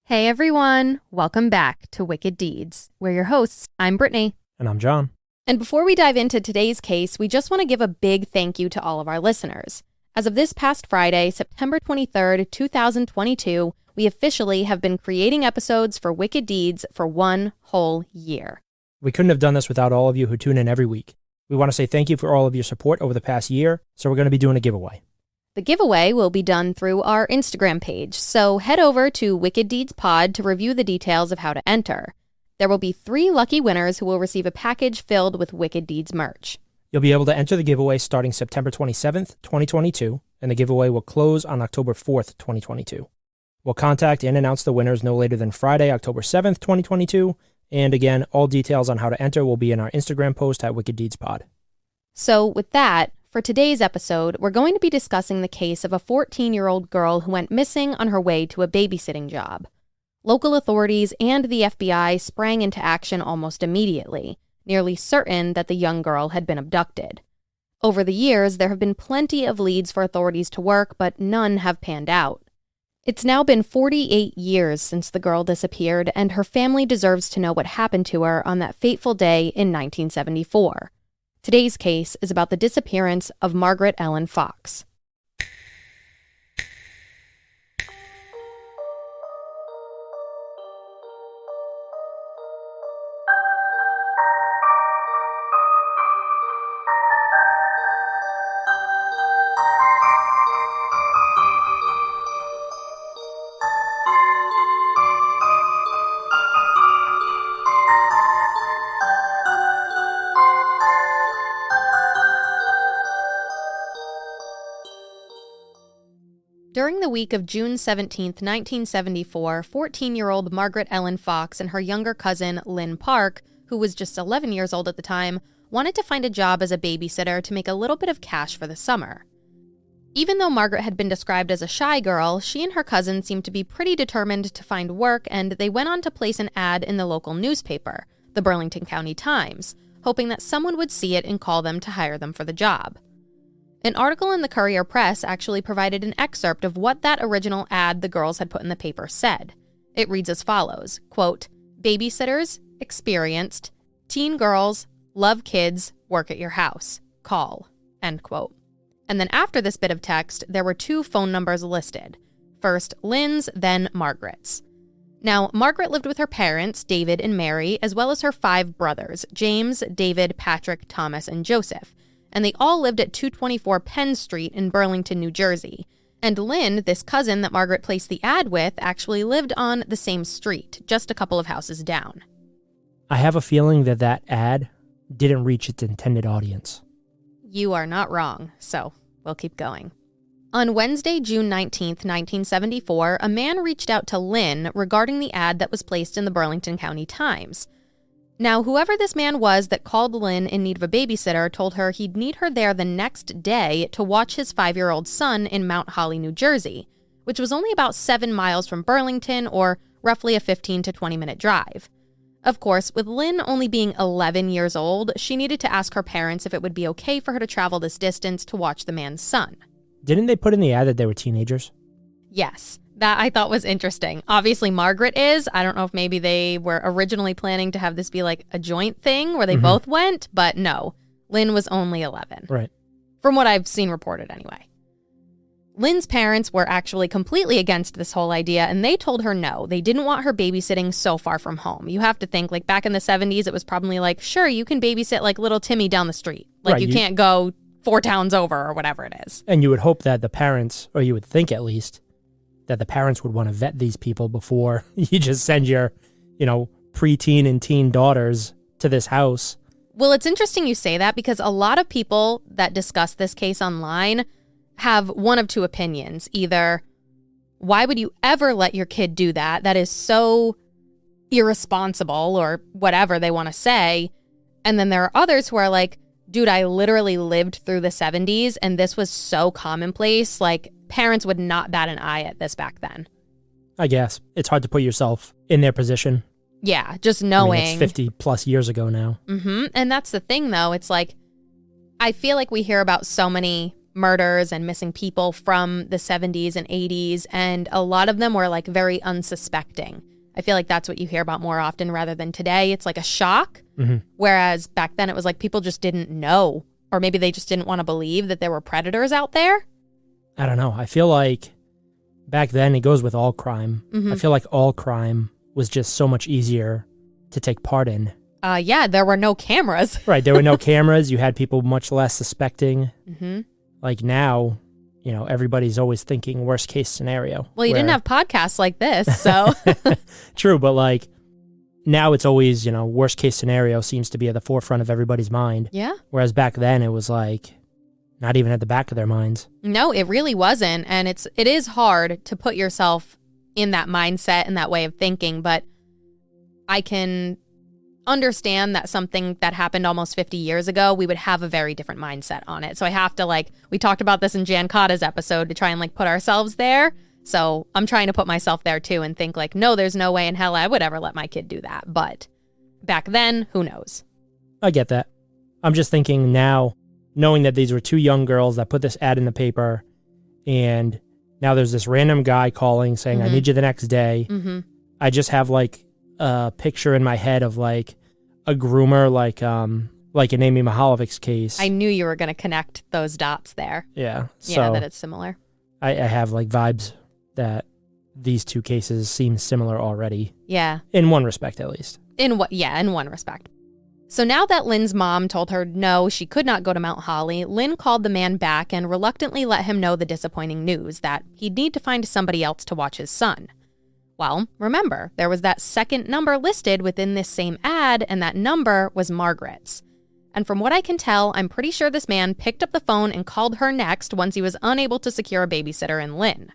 Hey everyone, welcome back to Wicked Deeds. We're your hosts. I'm Brittany. And I'm John. And before we dive into today's case, we just want to give a big thank you to all of our listeners. As of this past Friday, September 23rd, 2022, we officially have been creating episodes for Wicked Deeds for 1 whole year. We couldn't have done this without all of you who tune in every week. We want to say thank you for all of your support over the past year, so we're going to be doing a giveaway. The giveaway will be done through our Instagram page, so head over to Wicked Deeds Pod to review the details of how to enter. There will be 3 lucky winners who will receive a package filled with Wicked Deeds merch. You'll be able to enter the giveaway starting September 27th, 2022, and the giveaway will close on October 4th, 2022. We'll contact and announce the winners no later than Friday, October 7th, 2022, and again, all details on how to enter will be in our Instagram post at Wicked Deeds Pod. So with that, for today's episode, we're going to be discussing the case of a 14-year-old girl who went missing on her way to a babysitting job. Local authorities and the FBI sprang into action almost immediately, nearly certain that the young girl had been abducted. Over the years, there have been plenty of leads for authorities to work, but none have panned out. It's now been 48 years since the girl disappeared, and her family deserves to know what happened to her on that fateful day in 1974. Today's case is about the disappearance of Margaret Ellen Fox. During the week of June 17, 1974, 14-year-old Margaret Ellen Fox and her younger cousin, Lynn Park, who was just 11 years old at the time, wanted to find a job as a babysitter to make a little bit of cash for the summer. Even though Margaret had been described as a shy girl, she and her cousin seemed to be pretty determined to find work, and they went on to place an ad in the local newspaper, the Burlington County Times, hoping that someone would see it and call them to hire them for the job. An article in the Courier Press actually provided an excerpt of what that original ad the girls had put in the paper said. It reads as follows, quote, "Babysitters, experienced, teen girls, love kids, work at your house, call," end quote. And then after this bit of text, there were 2 phone numbers listed. First Lynn's, then Margaret's. Now, Margaret lived with her parents, David and Mary, as well as her 5 brothers, James, David, Patrick, Thomas, and Joseph. And they all lived at 224 Penn Street in Burlington, New Jersey. And Lynn, this cousin that Margaret placed the ad with, actually lived on the same street, just a couple of houses down. I have a feeling that ad didn't reach its intended audience. You are not wrong, so we'll keep going. On Wednesday, June 19th, 1974, a man reached out to Lynn regarding the ad that was placed in the Burlington County Times. Now, whoever this man was that called Lynn in need of a babysitter told her he'd need her there the next day to watch his 5-year-old son in Mount Holly, New Jersey, which was only about 7 miles from Burlington, or roughly a 15 to 20-minute drive. Of course, with Lynn only being 11 years old, she needed to ask her parents if it would be okay for her to travel this distance to watch the man's son. Didn't they put in the ad that they were teenagers? Yes. That I thought was interesting. Obviously, Margaret is. I don't know if maybe they were originally planning to have this be like a joint thing where they both went, but no. Lynn was only 11. Right. From what I've seen reported anyway. Lynn's parents were actually completely against this whole idea, and they told her no. They didn't want her babysitting so far from home. You have to think, like, back in the 70s, it was probably like, sure, you can babysit like little Timmy down the street. Like, right, you can't go 4 towns over or whatever it is. And you would hope that the parents, or you would think at least, that the parents would want to vet these people before you just send your, preteen and teen daughters to this house. Well, it's interesting you say that because a lot of people that discuss this case online have one of 2 opinions. Either, why would you ever let your kid do that? That is so irresponsible, or whatever they want to say. And then there are others who are like, dude, I literally lived through the 70s and this was so commonplace. Like, parents would not bat an eye at this back then. I guess. It's hard to put yourself in their position. Yeah, just knowing. It's 50 plus years ago now. And that's the thing, though. It's like, I feel like we hear about so many murders and missing people from the 70s and 80s, and a lot of them were like very unsuspecting. I feel like that's what you hear about more often rather than today. It's like a shock, whereas back then it was like people just didn't know, or maybe they just didn't want to believe that there were predators out there. I don't know. I feel like back then, it goes with all crime. I feel like all crime was just so much easier to take part in. Yeah, there were no cameras. Right, there were no cameras. You had people much less suspecting. Like now, you know, everybody's always thinking worst case scenario. Well, you didn't have podcasts like this, so. True, but like now it's always, you know, worst case scenario seems to be at the forefront of everybody's mind. Yeah. Whereas back then it was like not even at the back of their minds. No, it really wasn't. And it is hard to put yourself in that mindset and that way of thinking, but I can understand that something that happened almost 50 years ago, we would have a very different mindset on it. So I have to we talked about this in Jan Cotta's episode to try and put ourselves there. So I'm trying to put myself there too and think no, there's no way in hell I would ever let my kid do that. But back then, who knows? I get that. I'm just thinking now, knowing that these were two young girls that put this ad in the paper, and now there's this random guy calling saying, I need you the next day. I just have a picture in my head of a groomer, like in Amy Mihaljevich's case. I knew you were going to connect those dots there. Yeah. Yeah, that it's similar. I have vibes that these two cases seem similar already. Yeah. In one respect, at least. In one respect. So now that Lynn's mom told her no, she could not go to Mount Holly, Lynn called the man back and reluctantly let him know the disappointing news that he'd need to find somebody else to watch his son. Well, remember, there was that second number listed within this same ad, and that number was Margaret's. And from what I can tell, I'm pretty sure this man picked up the phone and called her next once he was unable to secure a babysitter in Lynn.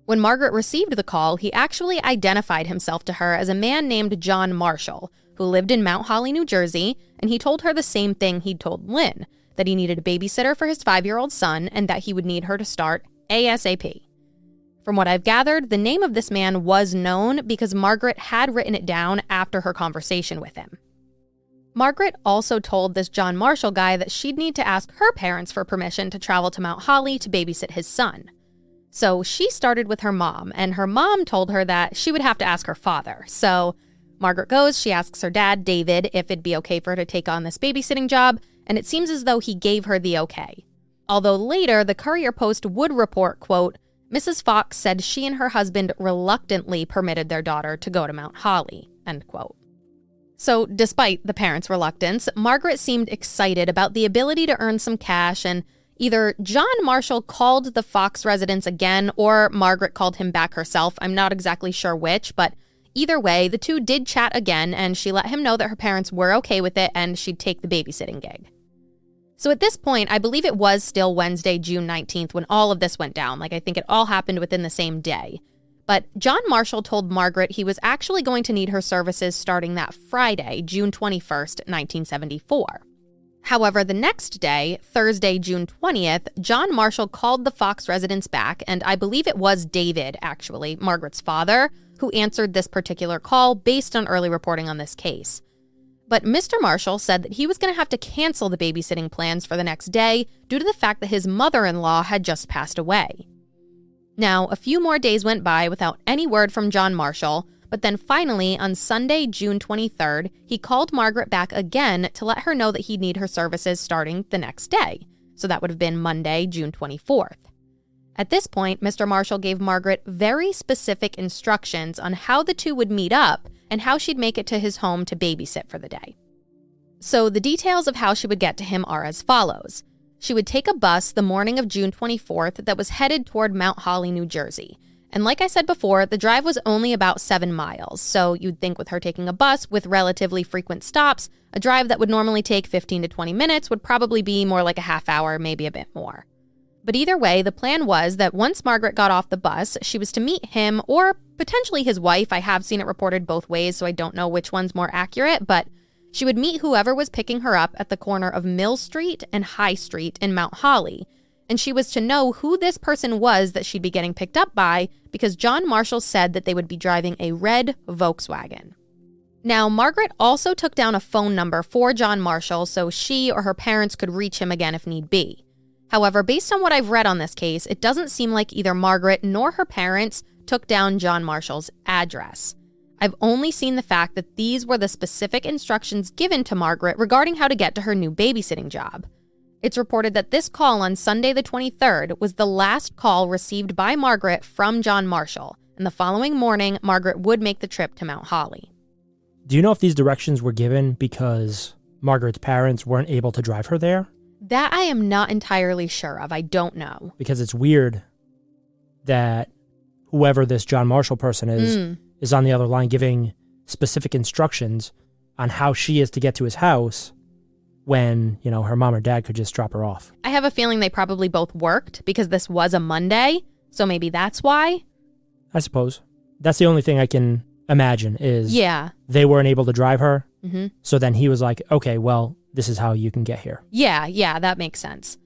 When Margaret received the call, he actually identified himself to her as a man named John Marshall, who lived in Mount Holly, New Jersey, and he told her the same thing he'd told Lynn, that he needed a babysitter for his 5-year-old son and that he would need her to start ASAP. From what I've gathered, the name of this man was known because Margaret had written it down after her conversation with him. Margaret also told this John Marshall guy that she'd need to ask her parents for permission to travel to Mount Holly to babysit his son. So she started with her mom, and her mom told her that she would have to ask her father. So Margaret goes, she asks her dad, David, if it'd be okay for her to take on this babysitting job, and it seems as though he gave her the okay. Although later, the Courier Post would report, quote, Mrs. Fox said she and her husband reluctantly permitted their daughter to go to Mount Holly, end quote. So despite the parents' reluctance, Margaret seemed excited about the ability to earn some cash, and either John Marshall called the Fox residence again or Margaret called him back herself. I'm not exactly sure which, but either way, the two did chat again, and she let him know that her parents were okay with it and she'd take the babysitting gig. So at this point, I believe it was still Wednesday, June 19th, when all of this went down. I think it all happened within the same day. But John Marshall told Margaret he was actually going to need her services starting that Friday, June 21st, 1974. However, the next day, Thursday, June 20th, John Marshall called the Fox residence back, and I believe it was David, actually, Margaret's father, who answered this particular call based on early reporting on this case. But Mr. Marshall said that he was going to have to cancel the babysitting plans for the next day due to the fact that his mother-in-law had just passed away. Now, a few more days went by without any word from John Marshall, but then finally, on Sunday, June 23rd, he called Margaret back again to let her know that he'd need her services starting the next day. So that would have been Monday, June 24th. At this point, Mr. Marshall gave Margaret very specific instructions on how the two would meet up and how she'd make it to his home to babysit for the day. So the details of how she would get to him are as follows. She would take a bus the morning of June 24th that was headed toward Mount Holly, New Jersey. And like I said before, the drive was only about 7 miles. So you'd think with her taking a bus with relatively frequent stops, a drive that would normally take 15 to 20 minutes would probably be more like a half hour, maybe a bit more. But either way, the plan was that once Margaret got off the bus, she was to meet him or potentially his wife. I have seen it reported both ways, so I don't know which one's more accurate, but she would meet whoever was picking her up at the corner of Mill Street and High Street in Mount Holly. And she was to know who this person was that she'd be getting picked up by because John Marshall said that they would be driving a red Volkswagen. Now, Margaret also took down a phone number for John Marshall so she or her parents could reach him again if need be. However, based on what I've read on this case, it doesn't seem like either Margaret nor her parents took down John Marshall's address. I've only seen the fact that these were the specific instructions given to Margaret regarding how to get to her new babysitting job. It's reported that this call on Sunday the 23rd was the last call received by Margaret from John Marshall, and the following morning, Margaret would make the trip to Mount Holly. Do you know if these directions were given because Margaret's parents weren't able to drive her there? That I am not entirely sure of. I don't know. Because it's weird that whoever this John Marshall person is on the other line giving specific instructions on how she is to get to his house when, her mom or dad could just drop her off. I have a feeling they probably both worked because this was a Monday, so maybe that's why. I suppose. That's the only thing I can imagine is they weren't able to drive her. Mm-hmm. So then he was like, okay, well, this is how you can get here. Yeah, that makes sense.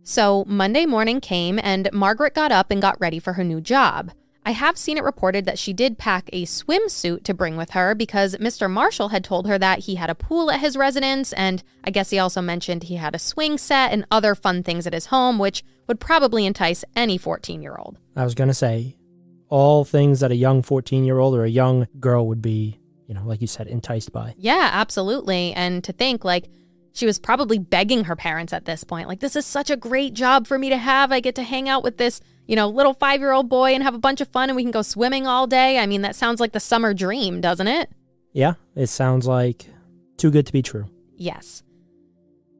So Monday morning came and Margaret got up and got ready for her new job. I have seen it reported that she did pack a swimsuit to bring with her because Mr. Marshall had told her that he had a pool at his residence, and I guess he also mentioned he had a swing set and other fun things at his home, which would probably entice any 14-year-old. I was going to say, all things that a young 14-year-old or a young girl would be, like you said, enticed by. Yeah, absolutely. And to think, she was probably begging her parents at this point. This is such a great job for me to have. I get to hang out with this, little 5-year-old boy and have a bunch of fun and we can go swimming all day. I mean, that sounds like the summer dream, doesn't it? Yeah, it sounds like too good to be true. Yes.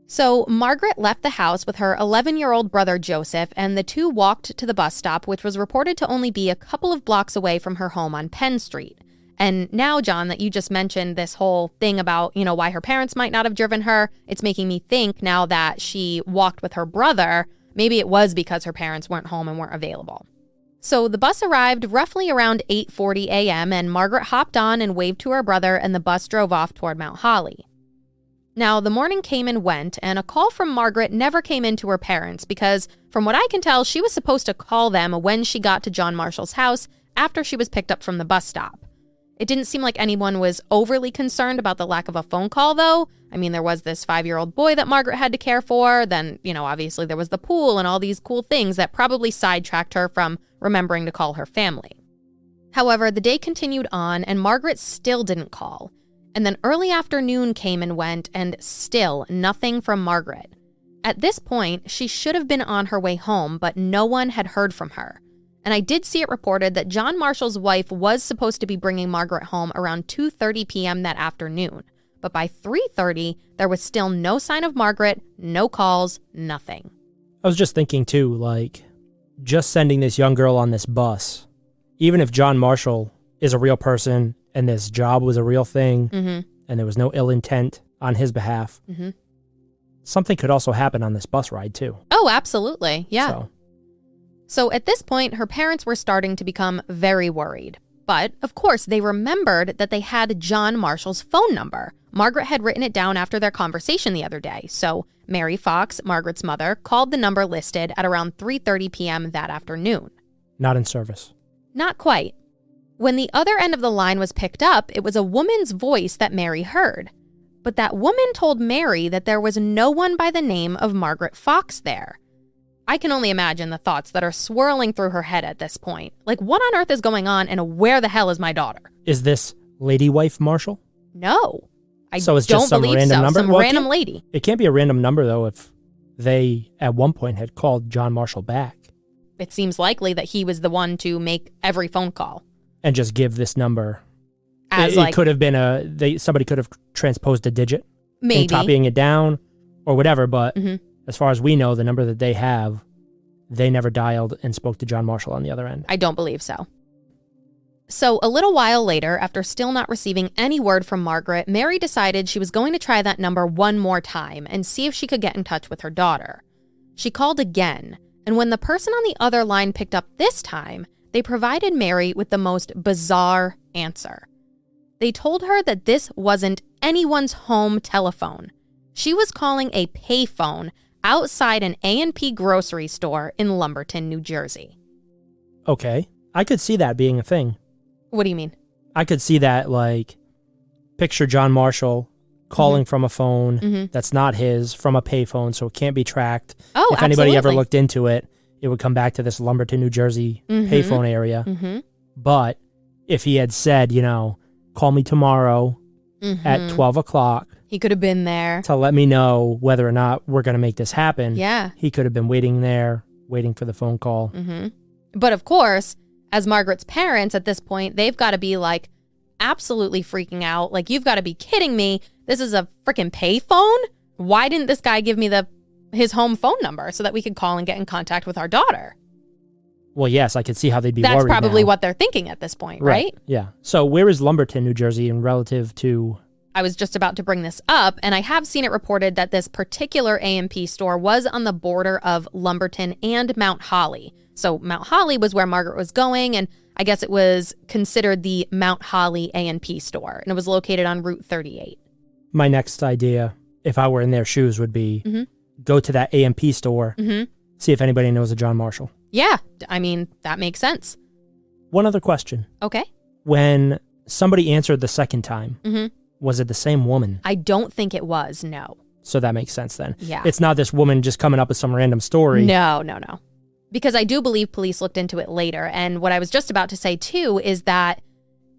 So Margaret left the house with her 11-year-old brother Joseph, and the two walked to the bus stop, which was reported to only be a couple of blocks away from her home on Penn Street. And now, John, that you just mentioned this whole thing about, why her parents might not have driven her, it's making me think now that she walked with her brother, maybe it was because her parents weren't home and weren't available. So the bus arrived roughly around 8:40 a.m., and Margaret hopped on and waved to her brother, and the bus drove off toward Mount Holly. Now, the morning came and went, and a call from Margaret never came in to her parents because, from what I can tell, she was supposed to call them when she got to John Marshall's house after she was picked up from the bus stop. It didn't seem like anyone was overly concerned about the lack of a phone call, though. I mean, there was this 5-year-old boy that Margaret had to care for. Then, obviously there was the pool and all these cool things that probably sidetracked her from remembering to call her family. However, the day continued on, and Margaret still didn't call. And then early afternoon came and went, and still nothing from Margaret. At this point, she should have been on her way home, but no one had heard from her. And I did see it reported that John Marshall's wife was supposed to be bringing Margaret home around 2:30 p.m. that afternoon. But by 3:30, there was still no sign of Margaret, no calls, nothing. I was just thinking, too, just sending this young girl on this bus, even if John Marshall is a real person and this job was a real thing and there was no ill intent on his behalf, something could also happen on this bus ride, too. Oh, absolutely. Yeah. So at this point, her parents were starting to become very worried. But, of course, they remembered that they had John Marshall's phone number. Margaret had written it down after their conversation the other day. So Mary Fox, Margaret's mother, called the number listed at around 3:30 p.m. that afternoon. Not in service. Not quite. When the other end of the line was picked up, it was a woman's voice that Mary heard. But that woman told Mary that there was no one by the name of Margaret Fox there. I can only imagine the thoughts that are swirling through her head at this point. What on earth is going on, and where the hell is my daughter? Is this Lady Wife Marshall? No. So it's just some random number? Some random lady. It can't be a random number, though, if they, at one point, had called John Marshall back. It seems likely that he was the one to make every phone call. And just give this number. As it could have been somebody could have transposed a digit. Maybe. And copying it down or whatever, but as far as we know, the number that they have, they never dialed and spoke to John Marshall on the other end. I don't believe so. So a little while later, after still not receiving any word from Margaret, Mary decided she was going to try that number one more time and see if she could get in touch with her daughter. She called again, and when the person on the other line picked up this time, they provided Mary with the most bizarre answer. They told her that this wasn't anyone's home telephone. She was calling a payphone outside an A&P grocery store in Lumberton, New Jersey. Okay. I could see that being a thing. What do you mean? I could see that, picture John Marshall calling from a phone that's not his, from a payphone, so it can't be tracked. Oh, if anybody ever looked into it, it would come back to this Lumberton, New Jersey payphone area. But if he had said, call me tomorrow at 12 o'clock. He could have been there. To let me know whether or not we're going to make this happen. Yeah. He could have been waiting there, waiting for the phone call. But of course, as Margaret's parents at this point, they've got to be like absolutely freaking out. Like, you've got to be kidding me. This is a freaking payphone? Why didn't this guy give me his home phone number so that we could call and get in contact with our daughter? Well, yes, I could see how they'd be worried. That's probably what they're thinking at this point, right? Yeah. So where is Lumberton, New Jersey in relative to... I was just about to bring this up, and I have seen it reported that this particular A&P store was on the border of Lumberton and Mount Holly. So Mount Holly was where Margaret was going, and I guess it was considered the Mount Holly A&P store, and it was located on Route 38. My next idea, if I were in their shoes, would be go to that A&P store, see if anybody knows a John Marshall. Yeah, I mean, that makes sense. One other question. Okay. When somebody answered the second time, was it the same woman? I don't think it was, no. So that makes sense then. Yeah. It's not this woman just coming up with some random story. No. Because I do believe police looked into it later, and what I was just about to say, too, is that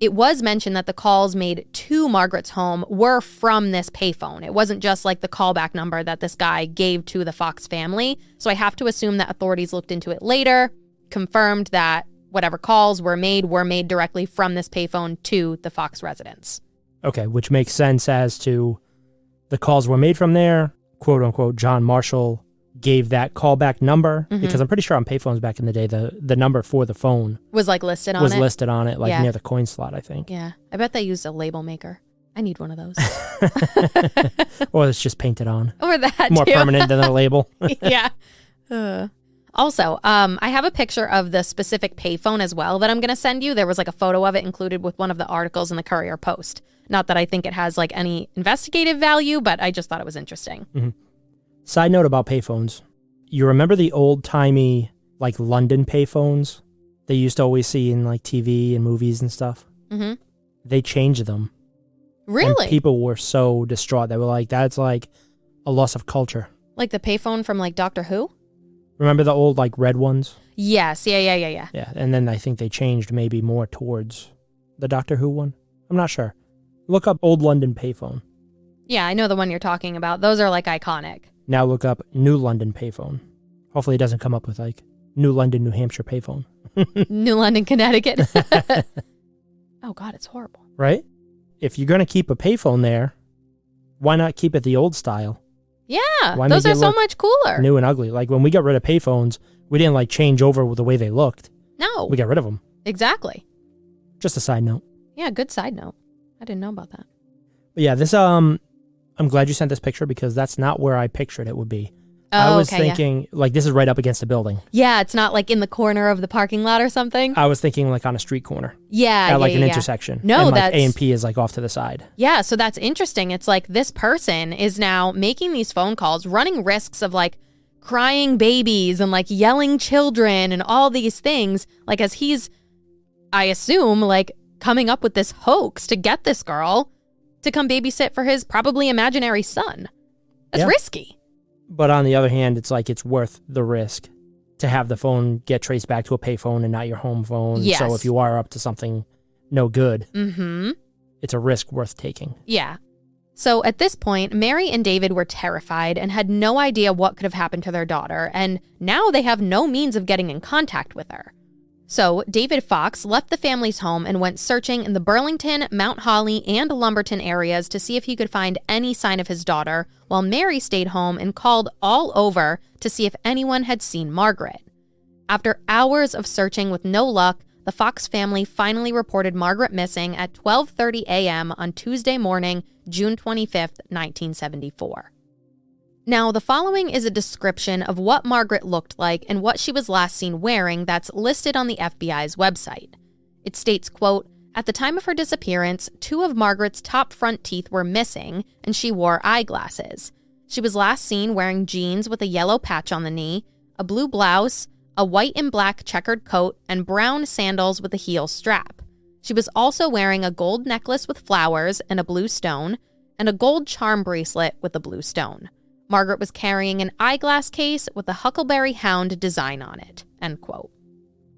it was mentioned that the calls made to Margaret's home were from this payphone. It wasn't just like the callback number that this guy gave to the Fox family. So I have to assume that authorities looked into it later, confirmed that whatever calls were made directly from this payphone to the Fox residence. Okay, which makes sense as to the calls were made from there, quote unquote, John Marshall gave that callback number, because I'm pretty sure on payphones back in the day, the number for the phone was like listed on it, like near the coin slot, I think. Yeah. I bet they used a label maker. I need one of those. Or it's just painted on. Or that More too. permanent than a label. Yeah. Also, I have a picture of the specific payphone as well that I'm going to send you. There was like a photo of it included with one of the articles in the Courier Post. Not that I think it has like any investigative value, but I just thought it was interesting. Side note about payphones. You remember the old-timey, like, London payphones they used to always see in, like, TV and movies and stuff? They changed them. Really? And people were so distraught. They were like, that's, like, a loss of culture. Like the payphone from, like, Doctor Who? Remember the old, like, red ones? Yes. Yeah. Yeah, and then I think they changed maybe more towards the Doctor Who one. I'm not sure. Look up old London payphone. Yeah, I know the one you're talking about. Those are, like, iconic. Now look up New London payphone. Hopefully it doesn't come up with like New London, New Hampshire payphone. New London, Connecticut. Oh God, it's horrible. Right? If you're going to keep a payphone there, why not keep it the old style? Yeah, those are so much cooler. New and ugly. Like when we got rid of payphones, we didn't like change over the way they looked. No. We got rid of them. Exactly. Just a side note. Yeah, good side note. I didn't know about that. But yeah, this I'm glad you sent this picture because that's not where I pictured it would be. Oh, I was thinking, like, this is right up against the building. Yeah, it's not like in the corner of the parking lot or something. I was thinking like on a street corner. Yeah, at like an intersection. No, and, like, that's... A&P is like off to the side. Yeah, so that's interesting. It's like this person is now making these phone calls, running risks of like crying babies and like yelling children and all these things. Like as he's, I assume, like coming up with this hoax to get this girl to come babysit for his probably imaginary son. That's risky. But on the other hand, it's like it's worth the risk to have the phone get traced back to a payphone and not your home phone. Yes. So if you are up to something no good, it's a risk worth taking. Yeah. So at this point, Mary and David were terrified and had no idea what could have happened to their daughter, and now they have no means of getting in contact with her. So David Fox left the family's home and went searching in the Burlington, Mount Holly, and Lumberton areas to see if he could find any sign of his daughter, while Mary stayed home and called all over to see if anyone had seen Margaret. After hours of searching with no luck, the Fox family finally reported Margaret missing at 12:30 a.m. on Tuesday morning, June 25th, 1974. Now, the following is a description of what Margaret looked like and what she was last seen wearing that's listed on the FBI's website. It states, quote, "At the time of her disappearance, 2 of Margaret's top front teeth were missing, and she wore eyeglasses. She was last seen wearing jeans with a yellow patch on the knee, a blue blouse, a white and black checkered coat, and brown sandals with a heel strap. She was also wearing a gold necklace with flowers and a blue stone, and a gold charm bracelet with a blue stone. Margaret was carrying an eyeglass case with a Huckleberry Hound design on it, end quote.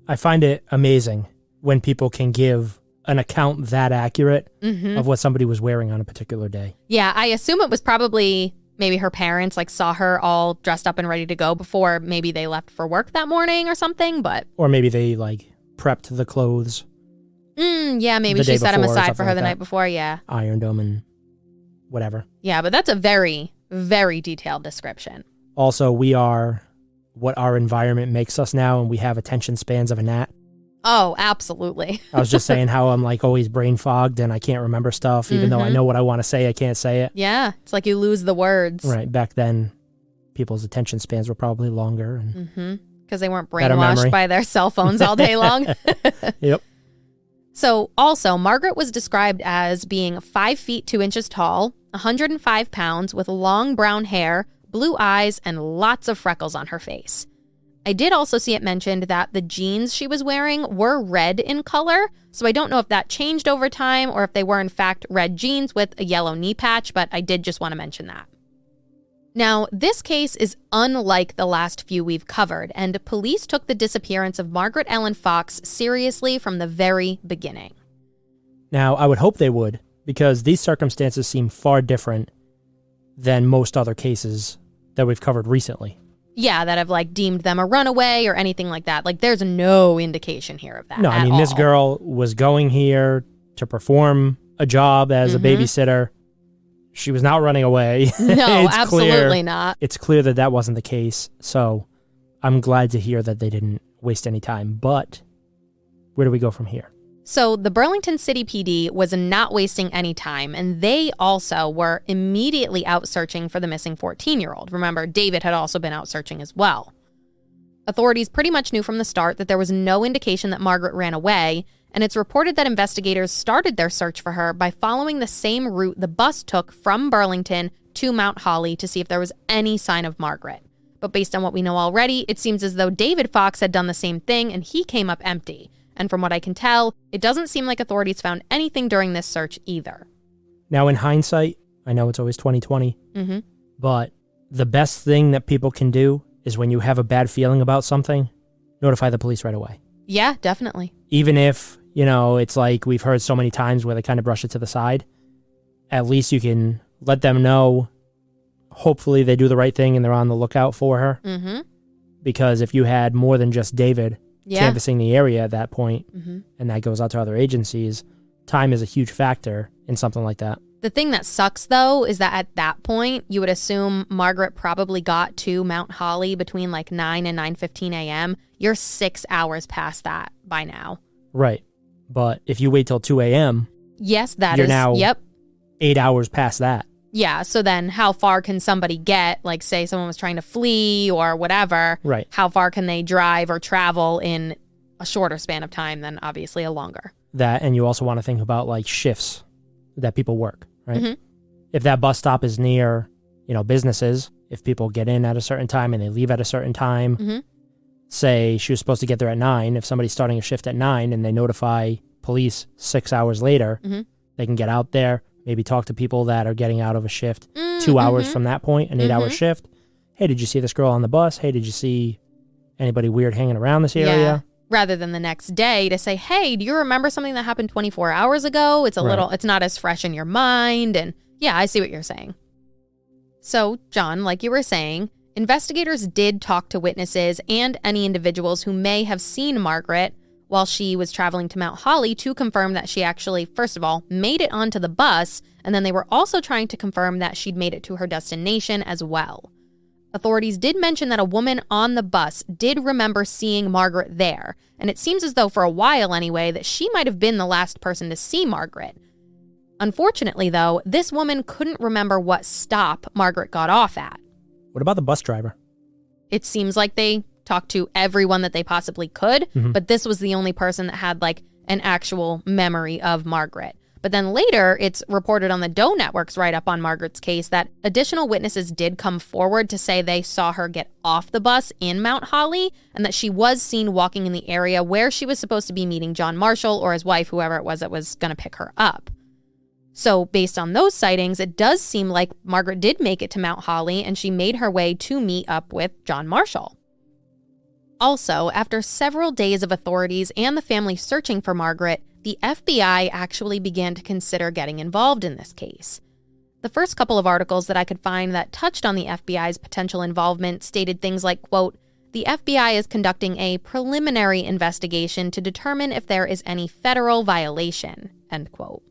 I find it amazing when people can give an account that accurate of what somebody was wearing on a particular day. Yeah, I assume it was probably maybe her parents saw her all dressed up and ready to go before maybe they left for work that morning or something, but... Or maybe they, prepped the clothes. Yeah, maybe she set them aside for her the night before, yeah. Ironed them and whatever. Yeah, but that's a very, very detailed description. Also, we are what our environment makes us now, and we have attention spans of a gnat. Oh, absolutely. I was just saying how I'm always brain fogged and I can't remember stuff, even though I know what I want to say, I can't say it. Yeah, it's like you lose the words. Right, back then, people's attention spans were probably longer. And because they weren't brainwashed by their cell phones all day long. Yep. So also, Margaret was described as being 5 feet 2 inches tall, 105 pounds, with long brown hair, blue eyes, and lots of freckles on her face. I did also see it mentioned that the jeans she was wearing were red in color, so I don't know if that changed over time or if they were in fact red jeans with a yellow knee patch, but I did just want to mention that. Now, this case is unlike the last few we've covered, and police took the disappearance of Margaret Ellen Fox seriously from the very beginning. Now, I would hope they would, because these circumstances seem far different than most other cases that we've covered recently. Yeah, that have deemed them a runaway or anything like that. There's no indication here of that. No, I mean, this girl was going here to perform a job as a babysitter. She was not running away. No, absolutely not. It's clear that that wasn't the case. So I'm glad to hear that they didn't waste any time. But where do we go from here? So the Burlington City PD was not wasting any time, and they also were immediately out searching for the missing 14-year-old. Remember, David had also been out searching as well. Authorities pretty much knew from the start that there was no indication that Margaret ran away, and it's reported that investigators started their search for her by following the same route the bus took from Burlington to Mount Holly to see if there was any sign of Margaret. But based on what we know already, it seems as though David Fox had done the same thing, and he came up empty. And from what I can tell, it doesn't seem like authorities found anything during this search either. Now, in hindsight, I know it's always 2020, but the best thing that people can do is when you have a bad feeling about something, notify the police right away. Yeah, definitely. Even if, it's like we've heard so many times where they kind of brush it to the side, at least you can let them know. Hopefully they do the right thing and they're on the lookout for her. Because if you had more than just David canvassing the area at that point, and that goes out to other agencies, time is a huge factor in something like that. The thing that sucks, though, is that at that point, you would assume Margaret probably got to Mount Holly between 9 and 9:15 a.m. You're 6 hours past that by now. Right. But if you wait till 2 a.m., yes, you're now 8 hours past that. Yeah, so then how far can somebody get? Say someone was trying to flee or whatever. Right. How far can they drive or travel in a shorter span of time than obviously a longer? That, and you also want to think about shifts that people work, right? If that bus stop is near, businesses, if people get in at a certain time and they leave at a certain time, say she was supposed to get there at 9, if somebody's starting a shift at 9 and they notify police 6 hours later, they can get out there, maybe talk to people that are getting out of a shift 2 hours from that point, an 8-hour shift. Hey, did you see this girl on the bus? Hey, did you see anybody weird hanging around this area? Yeah. Rather than the next day to say, hey, do you remember something that happened 24 hours ago? It's it's not as fresh in your mind. And yeah, I see what you're saying. So, John, like you were saying, investigators did talk to witnesses and any individuals who may have seen Margaret while she was traveling to Mount Holly to confirm that she actually, first of all, made it onto the bus, and then they were also trying to confirm that she'd made it to her destination as well. Authorities did mention that a woman on the bus did remember seeing Margaret there, and it seems as though for a while anyway that she might have been the last person to see Margaret. Unfortunately, though, this woman couldn't remember what stop Margaret got off at. What about the bus driver? It seems like they talked to everyone that they possibly could, but this was the only person that had an actual memory of Margaret. But then later, it's reported on the Doe Network's write-up on Margaret's case that additional witnesses did come forward to say they saw her get off the bus in Mount Holly and that she was seen walking in the area where she was supposed to be meeting John Marshall or his wife, whoever it was that was going to pick her up. So based on those sightings, it does seem like Margaret did make it to Mount Holly and she made her way to meet up with John Marshall. Also, after several days of authorities and the family searching for Margaret, the FBI actually began to consider getting involved in this case. The first couple of articles that I could find that touched on the FBI's potential involvement stated things like, quote, "The FBI is conducting a preliminary investigation to determine if there is any federal violation," end quote.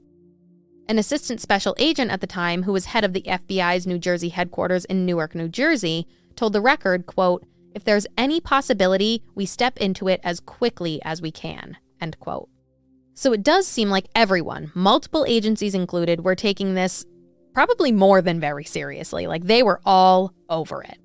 An assistant special agent at the time, who was head of the FBI's New Jersey headquarters in Newark, New Jersey, told the Record, quote, "If there's any possibility, we step into it as quickly as we can," end quote. So it does seem like everyone, multiple agencies included, were taking this probably more than very seriously. Like, they were all over it.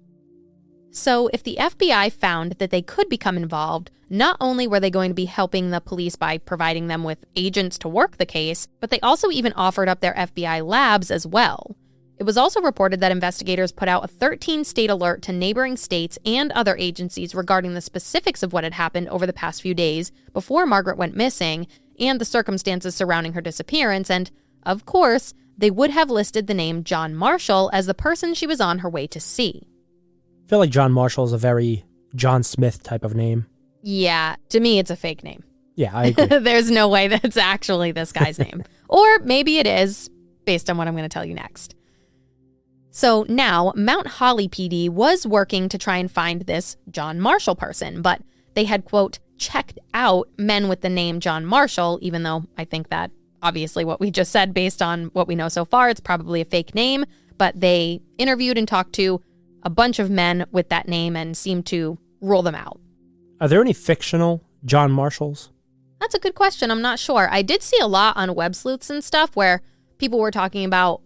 So if the FBI found that they could become involved, not only were they going to be helping the police by providing them with agents to work the case, but they also even offered up their FBI labs as well. It was also reported that investigators put out a 13-state alert to neighboring states and other agencies regarding the specifics of what had happened over the past few days before Margaret went missing and the circumstances surrounding her disappearance, and, of course, they would have listed the name John Marshall as the person she was on her way to see. I feel like John Marshall is a very John Smith type of name. Yeah, to me, it's a fake name. Yeah, I agree. There's no way that it's actually this guy's name. Or maybe it is, based on what I'm going to tell you next. So now, Mount Holly PD was working to try and find this John Marshall person, but they had, quote, checked out men with the name John Marshall, even though I think that, obviously, what we just said, based on what we know so far, it's probably a fake name, but they interviewed and talked to a bunch of men with that name and seemed to rule them out. Are there any fictional John Marshalls? That's a good question. I'm not sure. I did see a lot on web sleuths and stuff where people were talking about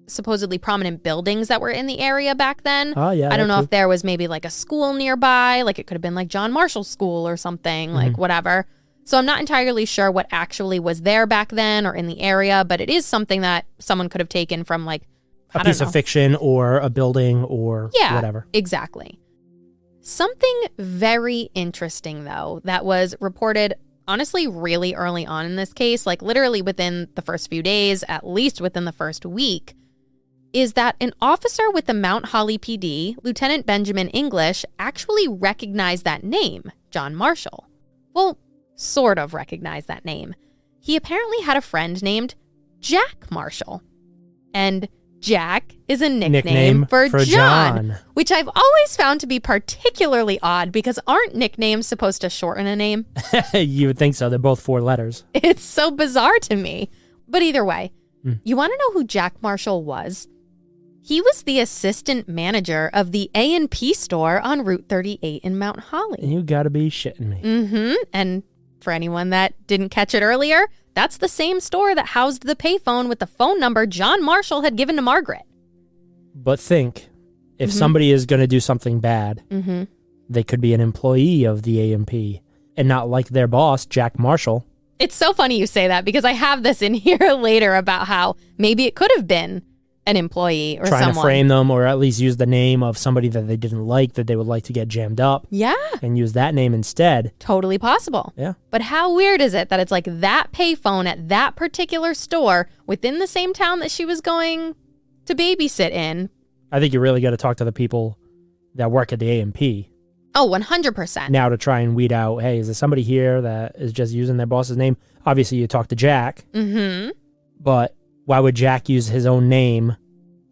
supposedly prominent buildings that were in the area back then. Oh, yeah. I don't know if there was maybe like a school nearby, like it could have been like John Marshall School or something, like whatever. So I'm not entirely sure what actually was there back then or in the area, but it is something that someone could have taken from like a piece of fiction or a building or whatever. Exactly. Something very interesting, though, that was reported, honestly, really early on in this case, like literally within the first few days, at least within the first week, is that an officer with the Mount Holly PD, Lieutenant Benjamin English, actually recognized that name, John Marshall. Well, sort of recognized that name. He apparently had a friend named Jack Marshall. And Jack is a nickname for John, which I've always found to be particularly odd because aren't nicknames supposed to shorten a name? You would think so. They're both 4 letters. It's so bizarre to me. But either way, you want to know who Jack Marshall was? He was the assistant manager of the A&P store on Route 38 in Mount Holly. You gotta be shitting me. Mm-hmm. And for anyone that didn't catch it earlier, that's the same store that housed the payphone with the phone number John Marshall had given to Margaret. But think, if somebody is going to do something bad, they could be an employee of the A&P and not like their boss, Jack Marshall. It's so funny you say that because I have this in here later about how maybe it could have been an employee or trying someone. To frame them or at least use the name of somebody that they didn't like, that they would like to get jammed up. Yeah. And use that name instead. Totally possible. Yeah. But how weird is it that it's like that payphone at that particular store within the same town that she was going to babysit in? I think you really got to talk to the people that work at the A&P. Oh, 100%. Now to try and weed out, hey, is there somebody here that is just using their boss's name? Obviously, you talk to Jack. Mm-hmm. But why would Jack use his own name?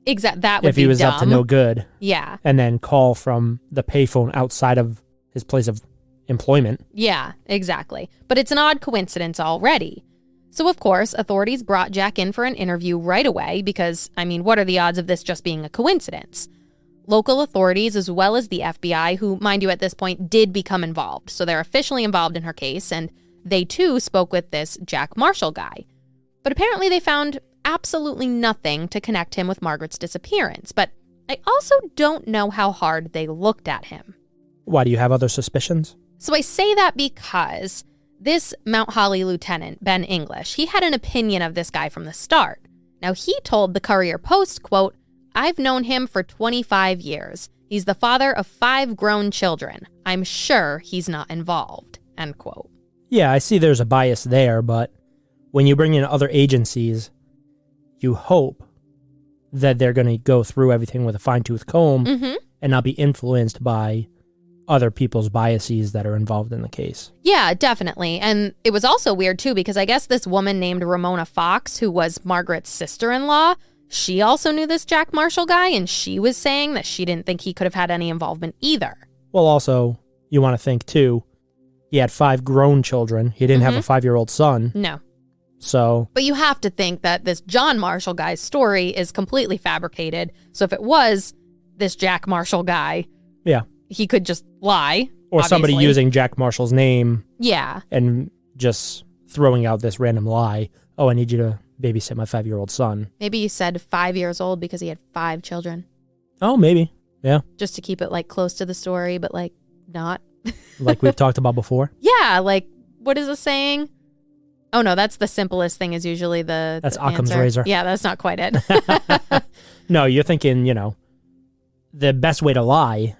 Exactly. That would be if he was dumb. up to no good. Yeah. And then call from the payphone outside of his place of employment. Yeah, exactly. But it's an odd coincidence already. So, of course, authorities brought Jack in for an interview right away because, I mean, what are the odds of this just being a coincidence? Local authorities, as well as the FBI, who, mind you, at this point did become involved. So they're officially involved in her case, and they, too, spoke with this Jack Marshall guy. But apparently they found absolutely nothing to connect him with Margaret's disappearance. But I also don't know how hard they looked at him. Why, do you have other suspicions? So I say that because this Mount Holly lieutenant, Ben English, he had an opinion of this guy from the start. Now, he told the Courier-Post, quote, "I've known him for 25 years. He's the father of 5 grown children. I'm sure he's not involved," end quote. Yeah, I see there's a bias there, but when you bring in other agencies, you hope that they're going to go through everything with a fine-tooth comb and not be influenced by other people's biases that are involved in the case. Yeah, definitely. And it was also weird, too, because I guess this woman named Ramona Fox, who was Margaret's sister-in-law, she also knew this Jack Marshall guy, and she was saying that she didn't think he could have had any involvement either. Well, also, you want to think, too, he had 5 grown children. He didn't have a 5-year-old son. No. So. But you have to think that this John Marshall guy's story is completely fabricated. So if it was this Jack Marshall guy, yeah, he could just lie. Or obviously. Somebody using Jack Marshall's name. Yeah. And just throwing out this random lie. Oh, I need you to babysit my 5-year-old son. Maybe he said 5 years old because he had 5 children. Oh, maybe. Yeah. Just to keep it like close to the story, but like not. Like we've talked about before? Yeah, like what is the saying? Oh no, that's the simplest thing is usually That's the Occam's answer. razor. Yeah, that's not quite it. No, you're thinking, the best way to lie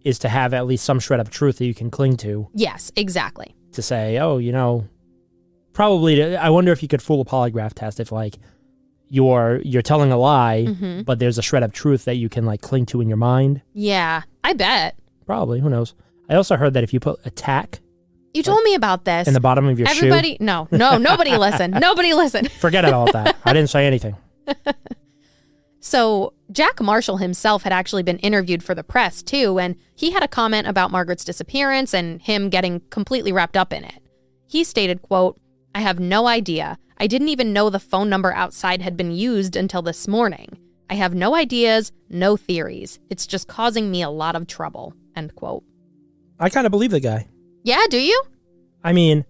is to have at least some shred of truth that you can cling to. Yes, exactly. To say, probably, I wonder if you could fool a polygraph test if like you're telling a lie, but there's a shred of truth that you can like cling to in your mind. Yeah, I bet. Probably, who knows? I also heard that if you put a tack. You told me about this. In the bottom of your shoe. No, nobody listen. Nobody listen. Forget about that. I didn't say anything. So Jack Marshall himself had actually been interviewed for the press too, and he had a comment about Margaret's disappearance and him getting completely wrapped up in it. He stated, quote, "I have no idea. I didn't even know the phone number outside had been used until this morning. I have no ideas, no theories. It's just causing me a lot of trouble," end quote. I kind of believe the guy. Yeah, do you? I mean,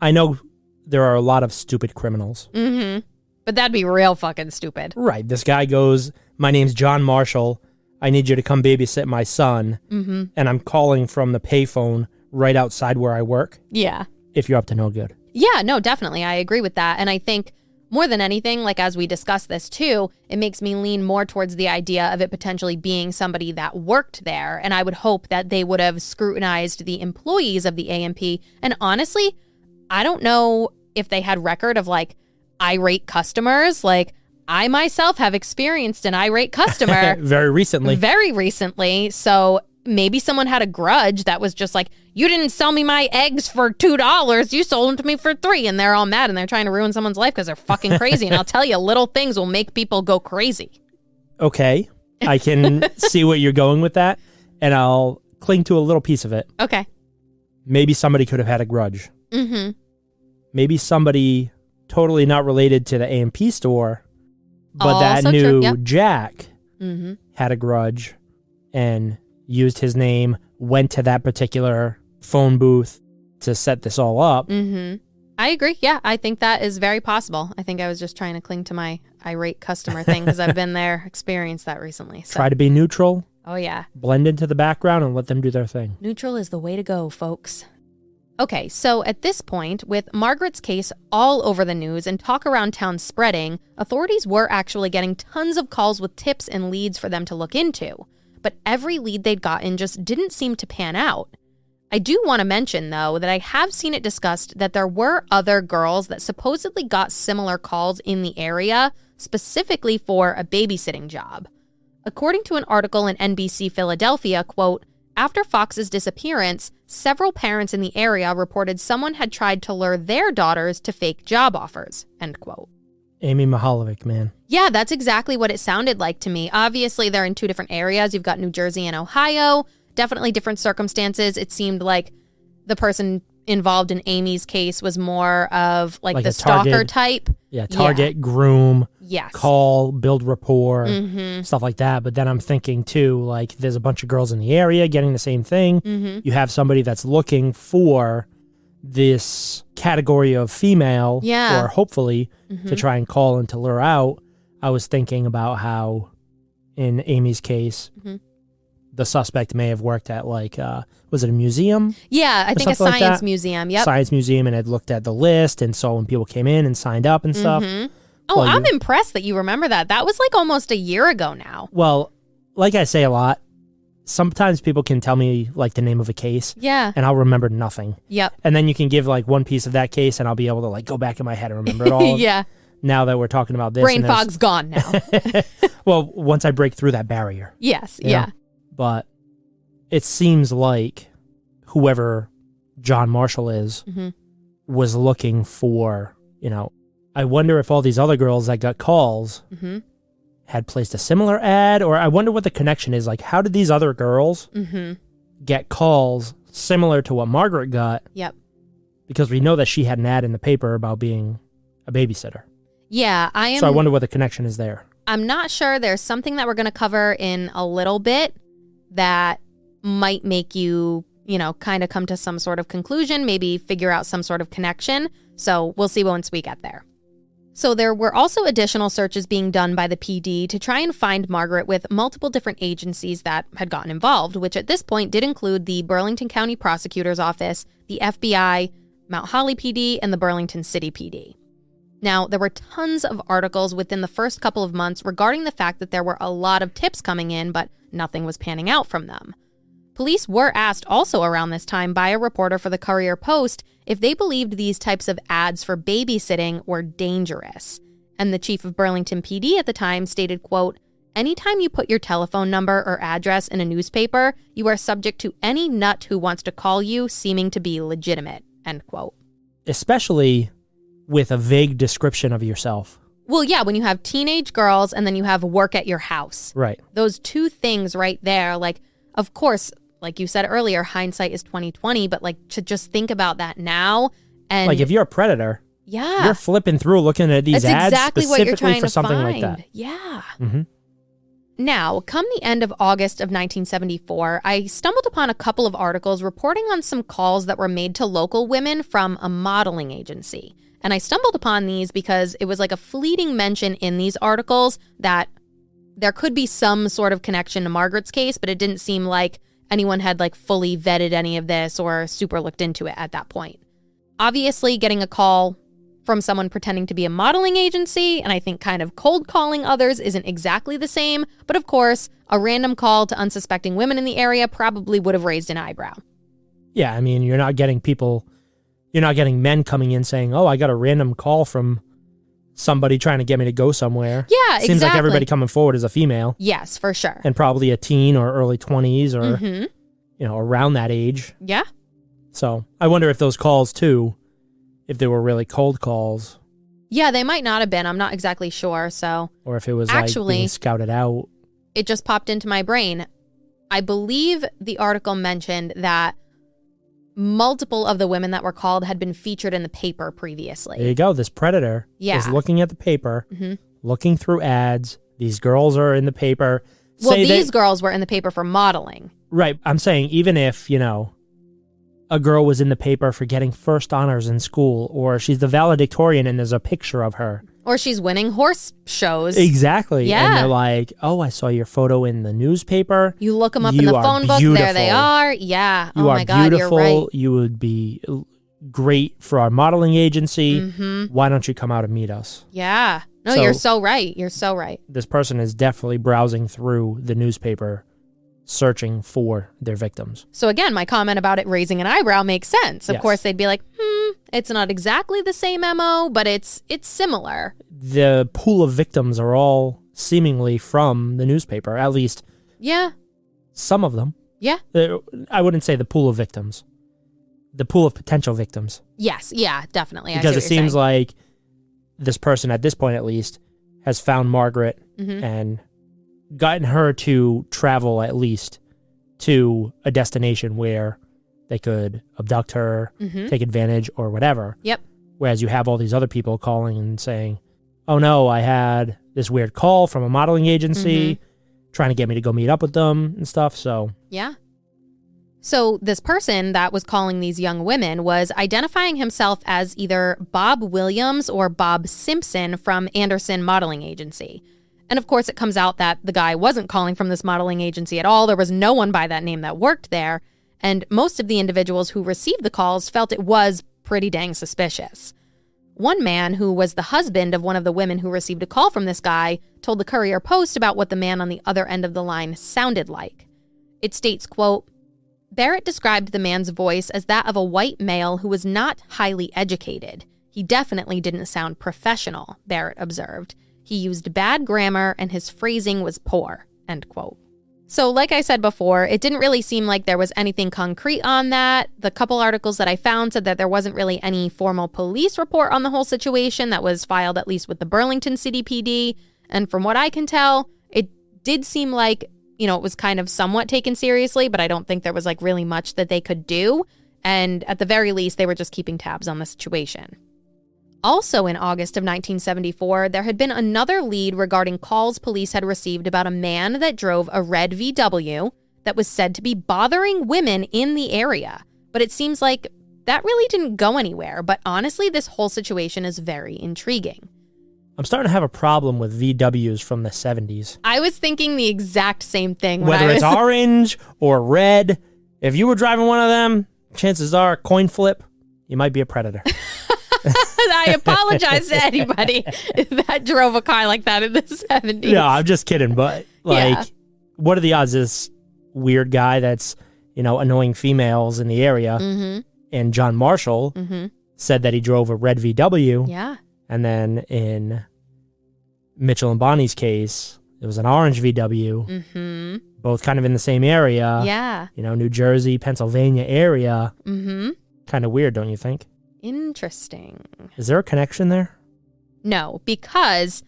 I know there are a lot of stupid criminals. But that'd be real fucking stupid. Right. This guy goes, "My name's John Marshall. I need you to come babysit my son." And I'm calling from the payphone right outside where I work. Yeah. If you're up to no good. Yeah, no, definitely. I agree with that. And I think more than anything, like as we discuss this too, it makes me lean more towards the idea of it potentially being somebody that worked there. And I would hope that they would have scrutinized the employees of the A&P. And honestly, I don't know if they had record of like irate customers. Like I myself have experienced an irate customer. Very recently. So maybe someone had a grudge that was just like, you didn't sell me my eggs for $2. You sold them to me for $3. And they're all mad and they're trying to ruin someone's life because they're fucking crazy. And I'll tell you, little things will make people go crazy. Okay. I can see what you're going with that. And I'll cling to a little piece of it. Okay. Maybe somebody could have had a grudge. Maybe somebody totally not related to the A&P store, but that knew Jack had a grudge and used his name, went to that particular phone booth to set this all up. I agree. Yeah, I think that is very possible. I think I was just trying to cling to my irate customer thing because I've been there, experienced that recently. So. Try to be neutral. Oh, yeah. Blend into the background and let them do their thing. Neutral is the way to go, folks. Okay, so at this point, with Margaret's case all over the news and talk around town spreading, authorities were actually getting tons of calls with tips and leads for them to look into. But every lead they'd gotten just didn't seem to pan out. I do want to mention, though, that I have seen it discussed that there were other girls that supposedly got similar calls in the area, specifically for a babysitting job. According to an article in NBC Philadelphia, quote, "After Fox's disappearance, several parents in the area reported someone had tried to lure their daughters to fake job offers," end quote. Amy Mahalovic, man. Yeah, that's exactly what it sounded like to me. Obviously, they're in two different areas. You've got New Jersey and Ohio. Definitely different circumstances. It seemed like the person involved in Amy's case was more of like the stalker type. Yeah, target, groom, yes, call, build rapport, stuff like that. But then I'm thinking too, like there's a bunch of girls in the area getting the same thing. You have somebody that's looking for this category of female, or hopefully to try and call and to lure out. I was thinking about how in Amy's case, the suspect may have worked at like, was it a museum? Yeah, I think a science museum. Yep. Science museum, and had looked at the list and saw when people came in and signed up and stuff. Oh, I'm impressed that you remember that. That was like almost a year ago now. Well, like I say a lot, sometimes people can tell me like the name of a case. Yeah. And I'll remember nothing. Yep. And then you can give like one piece of that case and I'll be able to like go back in my head and remember it all. Yeah. now that we're talking about this. Brain fog's gone now. Well, once I break through that barrier. Yes, yeah. know? But it seems like whoever John Marshall is was looking for, I wonder if all these other girls that got calls had placed a similar ad, or I wonder what the connection is. Like, how did these other girls get calls similar to what Margaret got? Yep. Because we know that she had an ad in the paper about being a babysitter. Yeah, So I wonder what the connection is there. I'm not sure. There's something that we're going to cover in a little bit that might make you, kind of come to some sort of conclusion, maybe figure out some sort of connection. So we'll see once we get there. So there were also additional searches being done by the PD to try and find Margaret with multiple different agencies that had gotten involved, which at this point did include the Burlington County Prosecutor's Office, the FBI, Mount Holly PD, and the Burlington City PD. Now, there were tons of articles within the first couple of months regarding the fact that there were a lot of tips coming in, but nothing was panning out from them. Police were asked also around this time by a reporter for the Courier-Post if they believed these types of ads for babysitting were dangerous. And the chief of Burlington PD at the time stated, quote, "Anytime you put your telephone number or address in a newspaper, you are subject to any nut who wants to call you seeming to be legitimate," end quote. Especially with a vague description of yourself. Well, yeah, when you have teenage girls and then you have work at your house. Right. Those two things right there, like, of course, like you said earlier, hindsight is 20/20, but like to just think about that now. And like if you're a predator, you're flipping through looking at these ads exactly specifically what you're trying for to something find. like that. Yeah. Mm-hmm. Now, come the end of August of 1974, I stumbled upon a couple of articles reporting on some calls that were made to local women from a modeling agency. And I stumbled upon these because it was like a fleeting mention in these articles that there could be some sort of connection to Margaret's case, but it didn't seem like anyone had like fully vetted any of this or super looked into it at that point. Obviously, getting a call from someone pretending to be a modeling agency, and I think kind of cold calling others, isn't exactly the same. But of course, a random call to unsuspecting women in the area probably would have raised an eyebrow. Yeah, I mean, you're not getting men coming in saying, "Oh, I got a random call from somebody trying to get me to go somewhere." Yeah, exactly. Seems like everybody coming forward is a female. Yes, for sure. And probably a teen or early 20s or, around that age. Yeah. So I wonder if those calls, too, if they were really cold calls. Yeah, they might not have been. I'm not exactly sure, so. Or if it was actually, like being scouted out. It just popped into my brain. I believe the article mentioned that multiple of the women that were called had been featured in the paper previously. There you go. This predator is looking at the paper, looking through ads. These girls are in the paper. Well, these girls were in the paper for modeling. Right. I'm saying even if, a girl was in the paper for getting first honors in school, or she's the valedictorian and there's a picture of her. Or she's winning horse shows. Exactly. Yeah. And they're like, "Oh, I saw your photo in the newspaper. You look them up in the phone book. There they are. Yeah. You oh my God, beautiful. You're right. You would be great for our modeling agency. Why don't you come out and meet us?" Yeah. No, you're so right. You're so right. This person is definitely browsing through the newspaper, searching for their victims. So again, my comment about it raising an eyebrow makes sense. Of course, they'd be like, it's not exactly the same MO, but it's similar. The pool of victims are all seemingly from the newspaper, at least. Yeah. Some of them. Yeah. I wouldn't say the pool of victims. The pool of potential victims. Yes. Yeah, definitely. Because it seems like this person, at this point at least, has found Margaret and gotten her to travel at least to a destination where they could abduct her, take advantage, or whatever. Yep. Whereas you have all these other people calling and saying, "Oh no, I had this weird call from a modeling agency trying to get me to go meet up with them," and stuff. So yeah. So this person that was calling these young women was identifying himself as either Bob Williams or Bob Simpson from Anderson Modeling Agency. And of course, it comes out that the guy wasn't calling from this modeling agency at all. There was no one by that name that worked there. And most of the individuals who received the calls felt it was pretty dang suspicious. One man, who was the husband of one of the women who received a call from this guy, told the Courier-Post about what the man on the other end of the line sounded like. It states, quote, "Barrett described the man's voice as that of a white male who was not highly educated. He definitely didn't sound professional, Barrett observed. He used bad grammar and his phrasing was poor, end quote. So like I said before, it didn't really seem like there was anything concrete on that. The couple articles that I found said that there wasn't really any formal police report on the whole situation that was filed at least with the Burlington City PD. And from what I can tell, it did seem like, it was kind of somewhat taken seriously, but I don't think there was like really much that they could do. And at the very least, they were just keeping tabs on the situation. Also in August of 1974, there had been another lead regarding calls police had received about a man that drove a red VW that was said to be bothering women in the area. But it seems like that really didn't go anywhere. But honestly, this whole situation is very intriguing. I'm starting to have a problem with VWs from the 70s. I was thinking the exact same thing. Whether it's orange or red, if you were driving one of them, chances are, coin flip, you might be a predator. I apologize to anybody that drove a car like that in the 70s. No, I'm just kidding. But, what are the odds this weird guy that's, annoying females in the area, and John Marshall said that he drove a red VW. Yeah. And then in Mitchell and Bonnie's case, it was an orange VW. Both kind of in the same area. Yeah. New Jersey, Pennsylvania area. Kind of weird, don't you think? Interesting. Is there a connection there? No, because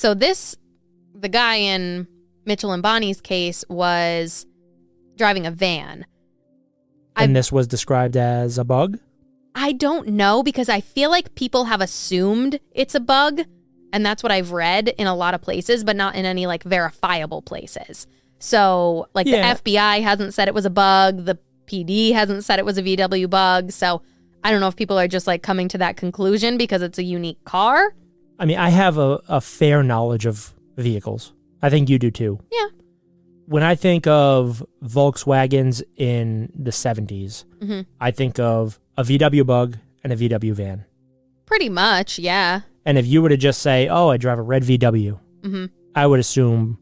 the guy in Mitchell and Bonnie's case was driving a van. And this was described as a bug? I don't know, because I feel like people have assumed it's a bug, and that's what I've read in a lot of places, but not in any like verifiable places. So the FBI hasn't said it was a bug, the PD hasn't said it was a VW bug, so I don't know if people are just like coming to that conclusion because it's a unique car. I mean, I have a fair knowledge of vehicles. I think you do too. Yeah. When I think of Volkswagens in the 70s, I think of a VW bug and a VW van. Pretty much, yeah. And if you were to just say, oh, I drive a red VW, I would assume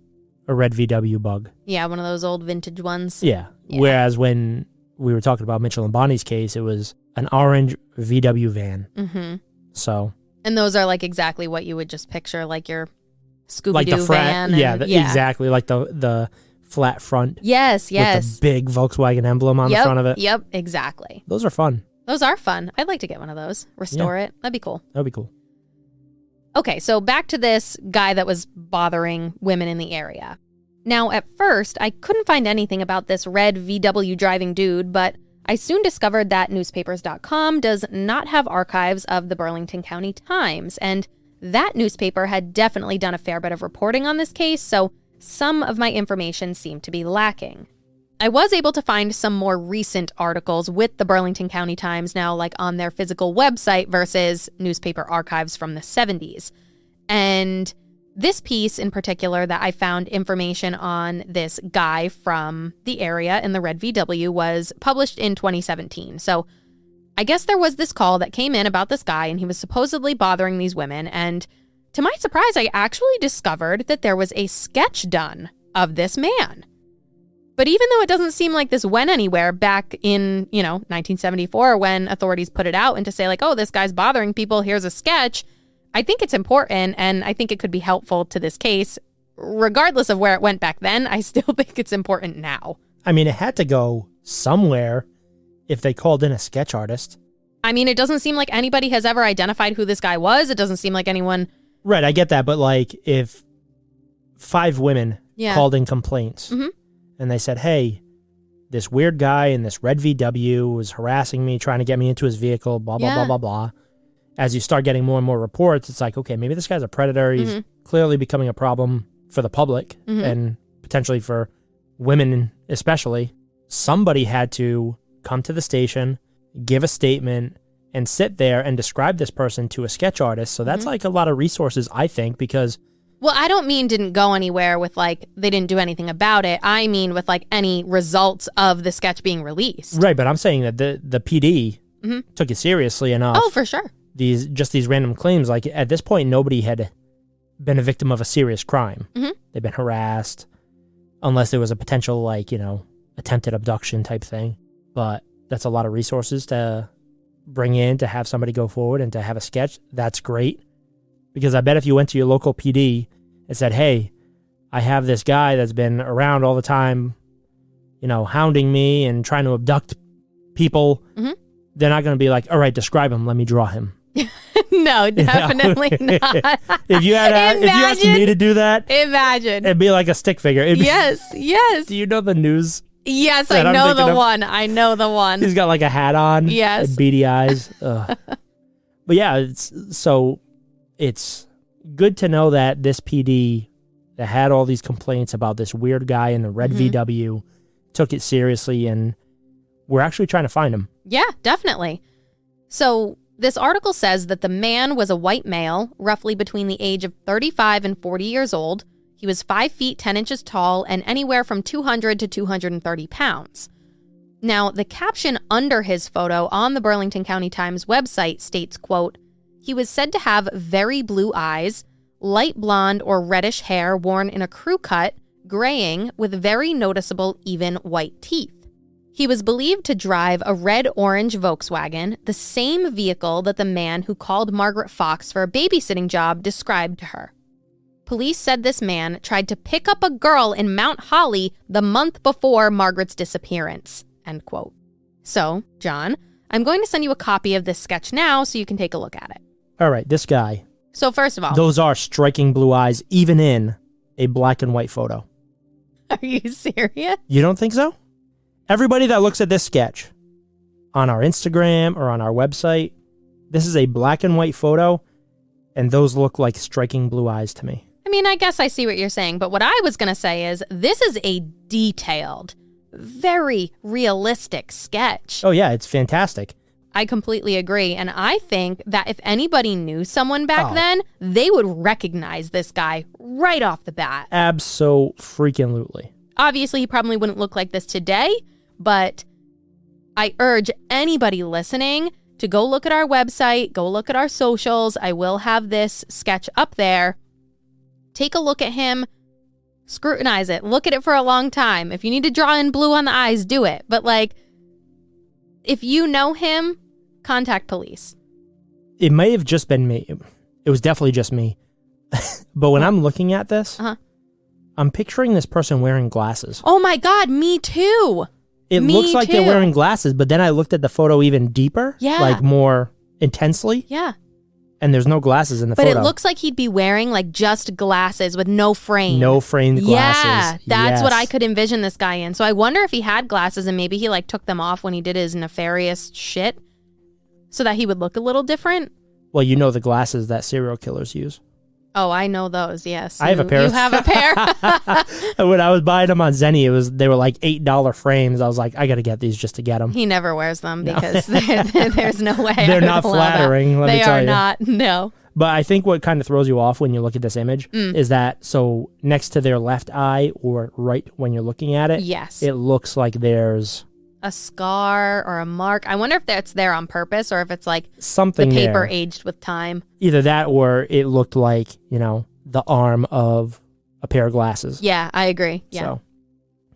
a red VW bug. Yeah, one of those old vintage ones. Yeah. Whereas when we were talking about Mitchell and Bonnie's case, it was an orange VW van. So. And those are like exactly what you would just picture, like your Scooby-Doo van. Exactly. Like the flat front. Yes. With the big Volkswagen emblem on the front of it. Yep, exactly. Those are fun. Those are fun. I'd like to get one of those. Restore it. That'd be cool. That'd be cool. Okay, so back to this guy that was bothering women in the area. Now, at first, I couldn't find anything about this red VW driving dude, but I soon discovered that newspapers.com does not have archives of the Burlington County Times, and that newspaper had definitely done a fair bit of reporting on this case, so some of my information seemed to be lacking. I was able to find some more recent articles with the Burlington County Times now, like on their physical website versus newspaper archives from the 70s. And this piece in particular that I found information on this guy from the area in the red VW was published in 2017. So I guess there was this call that came in about this guy and he was supposedly bothering these women. And to my surprise, I actually discovered that there was a sketch done of this man. But even though it doesn't seem like this went anywhere back in, 1974 when authorities put it out and to say like, oh, this guy's bothering people, here's a sketch, I think it's important and I think it could be helpful to this case. Regardless of where it went back then, I still think it's important now. I mean, it had to go somewhere if they called in a sketch artist. I mean, it doesn't seem like anybody has ever identified who this guy was. It doesn't seem like anyone... Right, I get that, but like if 5 women called in complaints... And they said, hey, this weird guy in this red VW was harassing me, trying to get me into his vehicle, blah, blah, blah, blah, blah. As you start getting more and more reports, it's like, okay, maybe this guy's a predator. He's clearly becoming a problem for the public and potentially for women especially. Somebody had to come to the station, give a statement, and sit there and describe this person to a sketch artist. So that's like a lot of resources, I think, because... Well, I don't mean didn't go anywhere with like they didn't do anything about it. I mean with like any results of the sketch being released. Right, but I'm saying that the PD took it seriously enough. Oh, for sure. These random claims, like at this point, nobody had been a victim of a serious crime. They've been harassed, unless there was a potential like, attempted abduction type thing. But that's a lot of resources to bring in to have somebody go forward and to have a sketch, that's great. Because I bet if you went to your local PD and said, hey, I have this guy that's been around all the time, hounding me and trying to abduct people, they're not going to be like, all right, describe him. Let me draw him. No, definitely not. If you asked me to do that, imagine. It'd be like a stick figure. Yes. Do you know the news? Yes, I know the one. I know the one. He's got like a hat on. Yes. And beady eyes. But yeah, it's good to know that this PD that had all these complaints about this weird guy in the red VW took it seriously, and we're actually trying to find him. Yeah, definitely. So this article says that the man was a white male, roughly between the age of 35 and 40 years old. He was 5 feet 10 inches tall and anywhere from 200 to 230 pounds. Now, the caption under his photo on the Burlington County Times website states, quote, he was said to have very blue eyes, light blonde or reddish hair worn in a crew cut, graying with very noticeable even white teeth. He was believed to drive a red-orange Volkswagen, the same vehicle that the man who called Margaret Fox for a babysitting job described to her. Police said this man tried to pick up a girl in Mount Holly the month before Margaret's disappearance, end quote. So, John, I'm going to send you a copy of this sketch now so you can take a look at it. All right, this guy. So first of all, those are striking blue eyes, even in a black and white photo. Are you serious? You don't think so? Everybody that looks at this sketch on our Instagram or on our website, this is a black and white photo, and those look like striking blue eyes to me. I mean, I guess I see what you're saying, but what I was going to say is this is a detailed, very realistic sketch. Oh, yeah, it's fantastic. I completely agree, and I think that if anybody knew someone back then, they would recognize this guy right off the bat. Abso-freaking-lutely. Obviously, he probably wouldn't look like this today, but I urge anybody listening to go look at our website, go look at our socials. I will have this sketch up there. Take a look at him, scrutinize it, look at it for a long time. If you need to draw in blue on the eyes, do it. But if you know him, contact police. It may have just been me. It was definitely just me. But when I'm looking at this, I'm picturing this person wearing glasses. Oh my God, me too. It looks like they're wearing glasses, but then I looked at the photo even deeper, more intensely. Yeah. And there's no glasses in the photo. But it looks like he'd be wearing just glasses with no frame. No framed glasses. Yeah, that's what I could envision this guy in. So I wonder if he had glasses and maybe he took them off when he did his nefarious shit so that he would look a little different. Well, you know the glasses that serial killers use. Oh, I know those, yes. I have a pair. You have a pair? When I was buying them on Zenny, they were like $8 frames. I was like, I got to get these just to get them. He never wears them because there's no way. They're not flattering, let me tell you. They are not, no. But I think what kind of throws you off when you look at this image is that, so next to their left eye or right when you're looking at it, yes, it looks like there's a scar or a mark. I wonder if that's there on purpose or if it's something the paper there. Aged with time. Either that or it looked like, the arm of a pair of glasses. Yeah, I agree. Yeah. So,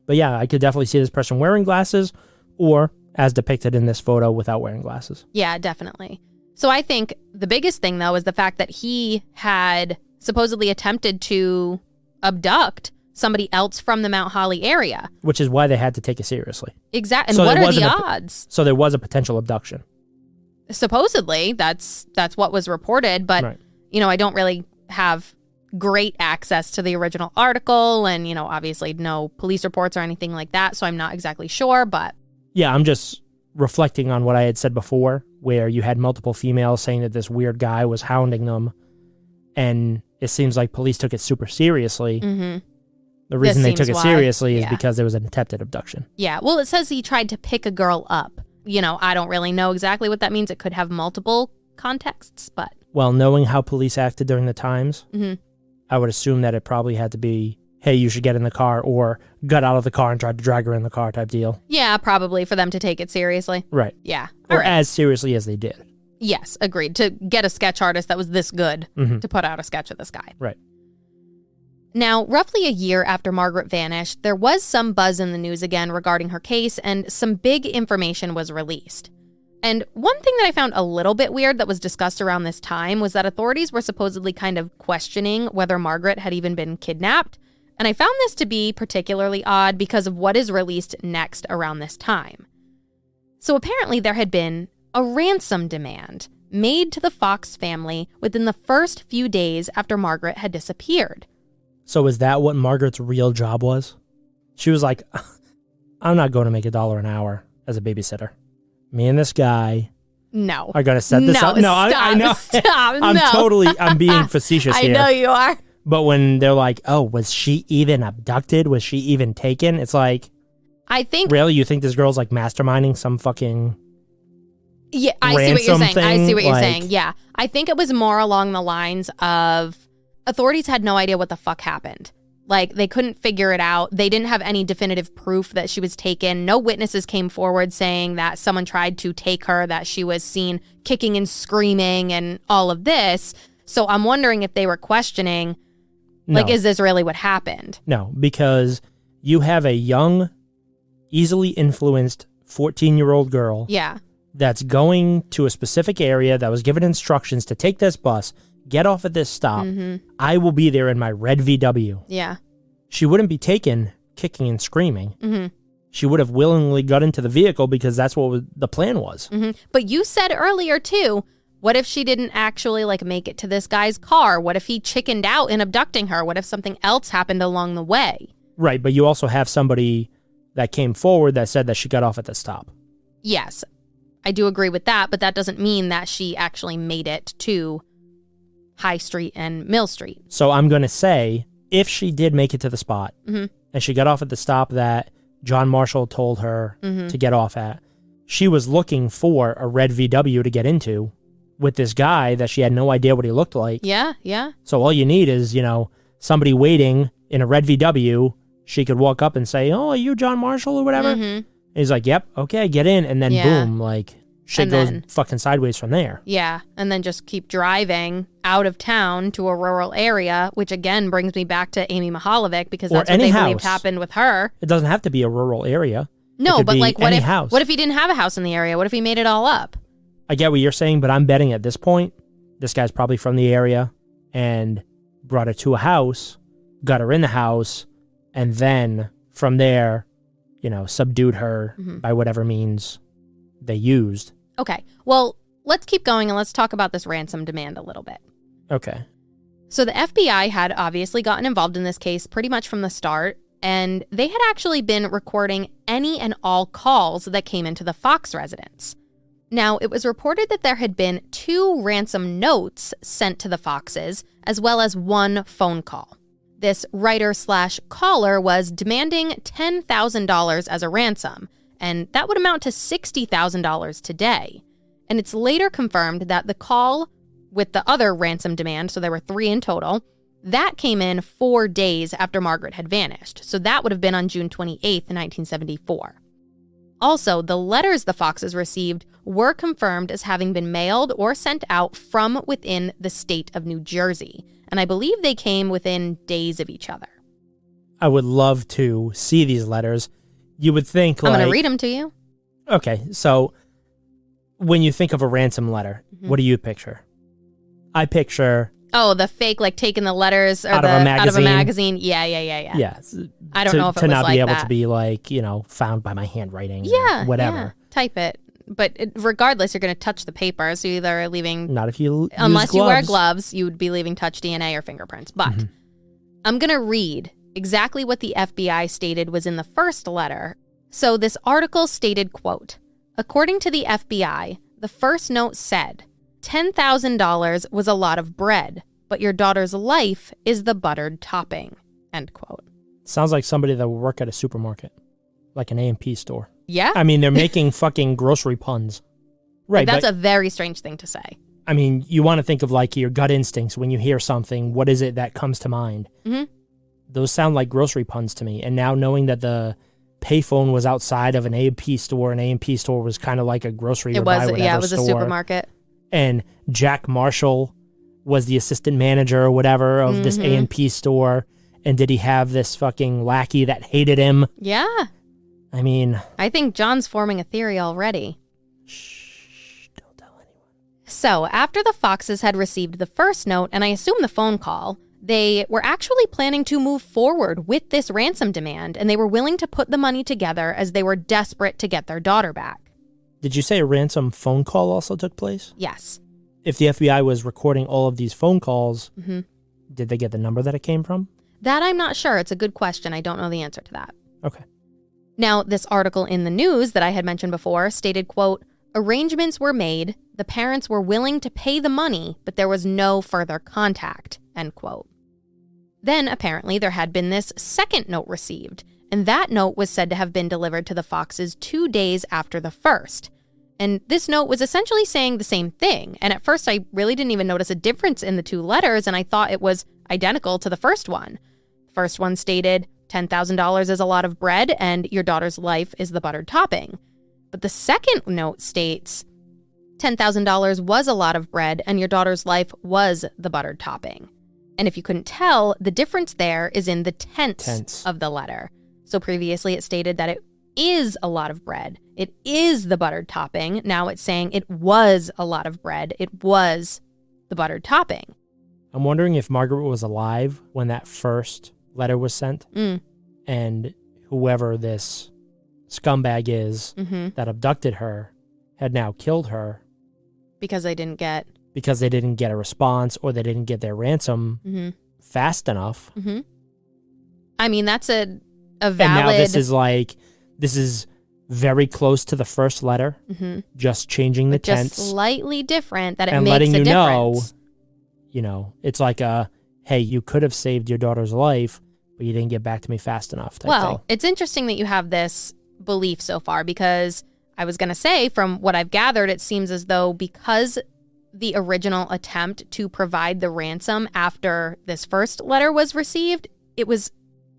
but yeah, I could definitely see this person wearing glasses or as depicted in this photo without wearing glasses. Yeah, definitely. So I think the biggest thing, though, is the fact that he had supposedly attempted to abduct somebody else from the Mount Holly area. Which is why they had to take it seriously. Exactly. And so what are the odds? So there was a potential abduction. Supposedly, that's what was reported, but, right. I don't really have great access to the original article and, obviously no police reports or anything like that, so I'm not exactly sure, but... Yeah, I'm just reflecting on what I had said before, where you had multiple females saying that this weird guy was hounding them, and it seems like police took it super seriously. Mm-hmm. The reason they took it seriously is because there was an attempted abduction. Yeah, well, it says he tried to pick a girl up. I don't really know exactly what that means. It could have multiple contexts, but... Well, knowing how police acted during the times, I would assume that it probably had to be, hey, you should get in the car, or got out of the car and tried to drag her in the car type deal. Yeah, probably for them to take it seriously. Right. Yeah. Or as seriously as they did. Yes, agreed. To get a sketch artist that was this good to put out a sketch of this guy. Right. Now, roughly a year after Margaret vanished, there was some buzz in the news again regarding her case, and some big information was released. And one thing that I found a little bit weird that was discussed around this time was that authorities were supposedly kind of questioning whether Margaret had even been kidnapped. And I found this to be particularly odd because of what is released next around this time. So apparently there had been a ransom demand made to the Fox family within the first few days after Margaret had disappeared. So is that what Margaret's real job was? She was like, I'm not going to make $1 an hour as a babysitter. Me and this guy are going to set this up. No, I know. Stop, I'm being facetious here. I know you are. But when they're like, oh, was she even abducted? Was she even taken? It's like, I think... Really? You think this girl's like masterminding some fucking... Yeah, I see what you're saying. Thing? I see what you're saying. Yeah. I think it was more along the lines of authorities had no idea what the fuck happened. Like, they couldn't figure it out. They didn't have any definitive proof that she was taken. No witnesses came forward saying that someone tried to take her, that she was seen kicking and screaming and all of this. So I'm wondering if they were questioning, like, is this really what happened? No, because you have a young, easily influenced 14-year-old girl. Yeah. That's going to a specific area that was given instructions to take this bus, get off at this stop. Mm-hmm. I will be there in my red VW. Yeah. She wouldn't be taken kicking and screaming. Mm-hmm. She would have willingly got into the vehicle because that's what the plan was. Mm-hmm. But you said earlier, too, what if she didn't actually, like, make it to this guy's car? What if he chickened out in abducting her? What if something else happened along the way? Right, but you also have somebody that came forward that said that she got off at the stop. Yes. I do agree with that, but that doesn't mean that she actually made it to High Street and Mill Street. So I'm going to say, if she did make it to the spot, mm-hmm. and she got off at the stop that John Marshall told her mm-hmm. to get off at, she was looking for a red VW to get into with this guy that she had no idea what he looked like. Yeah, yeah. So all you need is, somebody waiting in a red VW. She could walk up and say, oh, are you John Marshall or whatever? Mm-hmm. And he's like, yep, okay, get in. And then boom, like, shit goes fucking sideways from there. Yeah, and then just keep driving out of town to a rural area, which again brings me back to Amy Mahalovic, because that's what they believed happened with her. It doesn't have to be a rural area. No, but like, what if he didn't have a house in the area? What if he made it all up? I get what you're saying, but I'm betting at this point, this guy's probably from the area and brought her to a house, got her in the house, and then from there, subdued her mm-hmm. by whatever means they used. Okay. Well, let's keep going and let's talk about this ransom demand a little bit. Okay. So the FBI had obviously gotten involved in this case pretty much from the start, and they had actually been recording any and all calls that came into the Fox residence. Now, it was reported that there had been 2 ransom notes sent to the Foxes, as well as 1 phone call. This writer/caller was demanding $10,000 as a ransom, and that would amount to $60,000 today. And it's later confirmed that the call with the other ransom demand, so there were 3 in total, that came in 4 days after Margaret had vanished. So that would have been on June 28th, 1974. Also, the letters the Foxes received were confirmed as having been mailed or sent out from within the state of New Jersey. And I believe they came within days of each other. I would love to see these letters. You would think, I'm going to read them to you. Okay, so when you think of a ransom letter, mm-hmm. what do you picture? I picture... Oh, the fake, like, taking the letters out of a magazine. Yeah. Yeah. I don't know if it was like that. To not be able to be, like, found by my handwriting. Yeah. Whatever. Yeah. Type it. But regardless, you're going to touch the paper, so you're either leaving... Not if you Unless you wear gloves, you would be leaving touch DNA or fingerprints. But mm-hmm. I'm going to read exactly what the FBI stated was in the first letter. So this article stated, quote, according to the FBI, the first note said, $10,000 was a lot of bread, but your daughter's life is the buttered topping, end quote. Sounds like somebody that would work at a supermarket, like an A&P store. Yeah. I mean, they're making fucking grocery puns. Right. That's a very strange thing to say. I mean, you want to think of like your gut instincts when you hear something. What is it that comes to mind? Mm-hmm. Those sound like grocery puns to me. And now knowing that the payphone was outside of an A&P store, an A&P store was kind of like a grocery store. It was store. A supermarket. And Jack Marshall was the assistant manager or whatever of mm-hmm. this A&P store. And did he have this fucking lackey that hated him? Yeah. I mean... I think John's forming a theory already. So after the Foxes had received the first note, and I assume the phone call, they were actually planning to move forward with this ransom demand, and they were willing to put the money together as they were desperate to get their daughter back. Did you say a ransom phone call also took place? Yes. If the FBI was recording all of these phone calls, did they get the number that it came from? That I'm not sure. It's a good question. I don't know the answer to that. Okay. Now, this article in the news that I had mentioned before stated, quote, arrangements were made, the parents were willing to pay the money, but there was no further contact, end quote. Then, apparently, there had been this second note received, and that note was said to have been delivered to the Foxes 2 days after the first. And this note was essentially saying the same thing, and at first I really didn't even notice a difference in the two letters, and I thought it was identical to the first one. The first one stated, $10,000 is a lot of bread, and your daughter's life is the buttered topping. But the second note states, $10,000 was a lot of bread, and your daughter's life was the buttered topping. And if you couldn't tell, the difference there is in the tense of the letter. So previously it stated that it is a lot of bread. It is the buttered topping. Now it's saying it was a lot of bread. It was the buttered topping. I'm wondering if Margaret was alive when that first letter was sent, and whoever this scumbag is that abducted her had now killed her because they didn't get a response, or they didn't get their ransom fast enough. I mean, that's a valid. And now this is very close to the first letter, just changing the tense, just slightly different. That it and makes letting a you difference. It's like hey, you could have saved your daughter's life, but you didn't get back to me fast enough. Type thing. It's interesting that you have this belief so far, because I was going to say, from what I've gathered, it seems as though because the original attempt to provide the ransom after this first letter was received, it was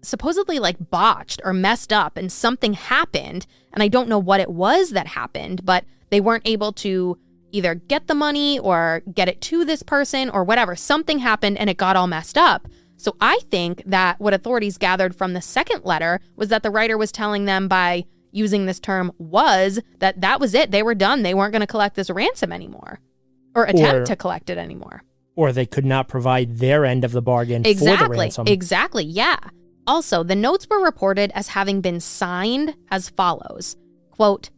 supposedly like botched or messed up, and something happened, and I don't know what it was that happened, but they weren't able to either get the money or get it to this person or whatever. Something happened and it got all messed up. So I think that what authorities gathered from the second letter was that the writer was telling them, by using this term was, that was it. They were done. They weren't going to collect this ransom anymore, or attempt to collect it anymore. Or they could not provide their end of the bargain for the ransom. Exactly, yeah. Also, the notes were reported as having been signed as follows, quote,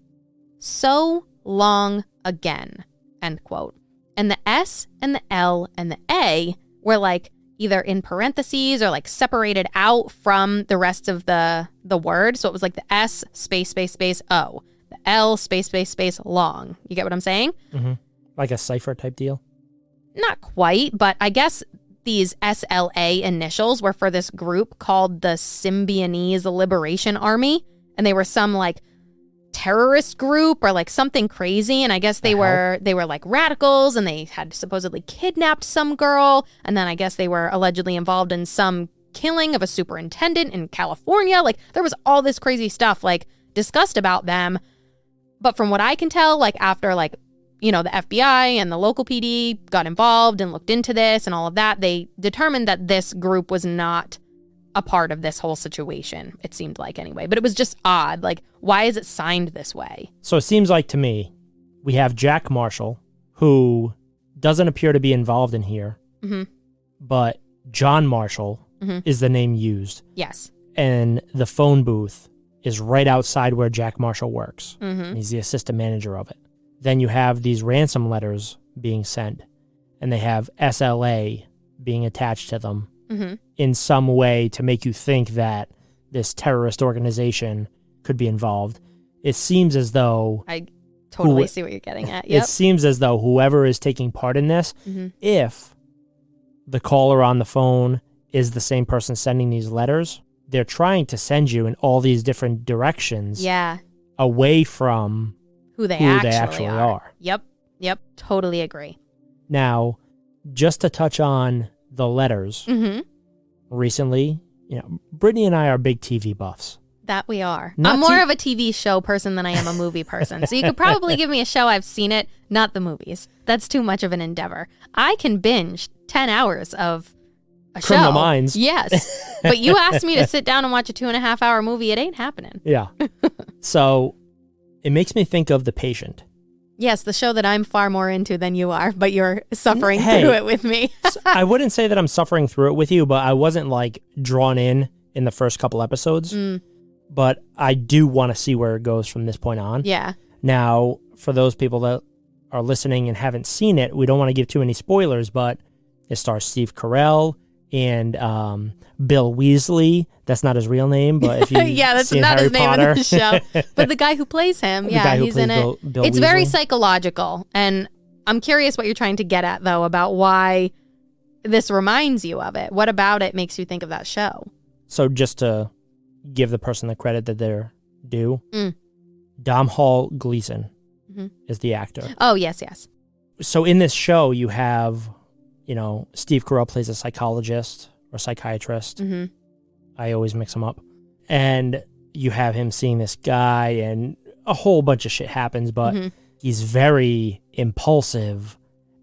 so long again, end quote. And the S and the L and the A were like either in parentheses or like separated out from the rest of the word. So it was like the S space, space, space, O. The L space, space, space, long. You get what I'm saying? Like a cipher type deal? Not quite, but I guess these SLA initials were for this group called the Symbionese Liberation Army. And they were some like terrorist group or like something crazy, and I guess they were like radicals, and they had supposedly kidnapped some girl, and then I guess they were allegedly involved in some killing of a superintendent in California. Like, there was all this crazy stuff like discussed about them, but from what I can tell, like after like, the FBI and the local PD got involved and looked into this and all of that, they determined that this group was not a part of this whole situation, it seemed like, anyway. But it was just odd. Like, why is it signed this way? So it seems like to me, we have Jack Marshall, who doesn't appear to be involved in here, but John Marshall is the name used. Yes. And the phone booth is right outside where Jack Marshall works. And he's the assistant manager of it. Then you have these ransom letters being sent, and they have SLA being attached to them in some way to make you think that this terrorist organization could be involved. It seems as though... I totally see what you're getting at. Yep. It seems as though whoever is taking part in this, if the caller on the phone is the same person sending these letters, they're trying to send you in all these different directions away from who they actually are. Yep. Totally agree. Now, just to touch on the letters, recently, Brittany and I are big TV buffs. That we are. I'm more of a TV show person than I am a movie person. So you could probably give me a show, I've seen it, not the movies. That's too much of an endeavor. I can binge 10 hours of a show. Criminal Minds. Yes. But you asked me to sit down and watch a 2.5 hour movie, it ain't happening. Yeah. So it makes me think of The Patient. Yes, the show that I'm far more into than you are, but you're suffering through it with me. I wouldn't say that I'm suffering through it with you, but I wasn't like drawn in the first couple episodes. But I do want to see where it goes from this point on. Yeah. Now, for those people that are listening and haven't seen it, we don't want to give too many spoilers, but it stars Steve Carell and Bill Weasley. That's not his real name, but if you that's seen not Harry his name Potter, in the show. But the guy who plays him, he's in it. Bill It's Weasley. very psychological, and I'm curious what you're trying to get at, though, about why this reminds you of it. What about it makes you think of that show? So just to give the person the credit that they're due, Domhnall Gleeson is the actor. Oh, yes. So in this show, you have, Steve Carell plays a psychologist or psychiatrist. I always mix them up. And you have him seeing this guy, and a whole bunch of shit happens, but he's very impulsive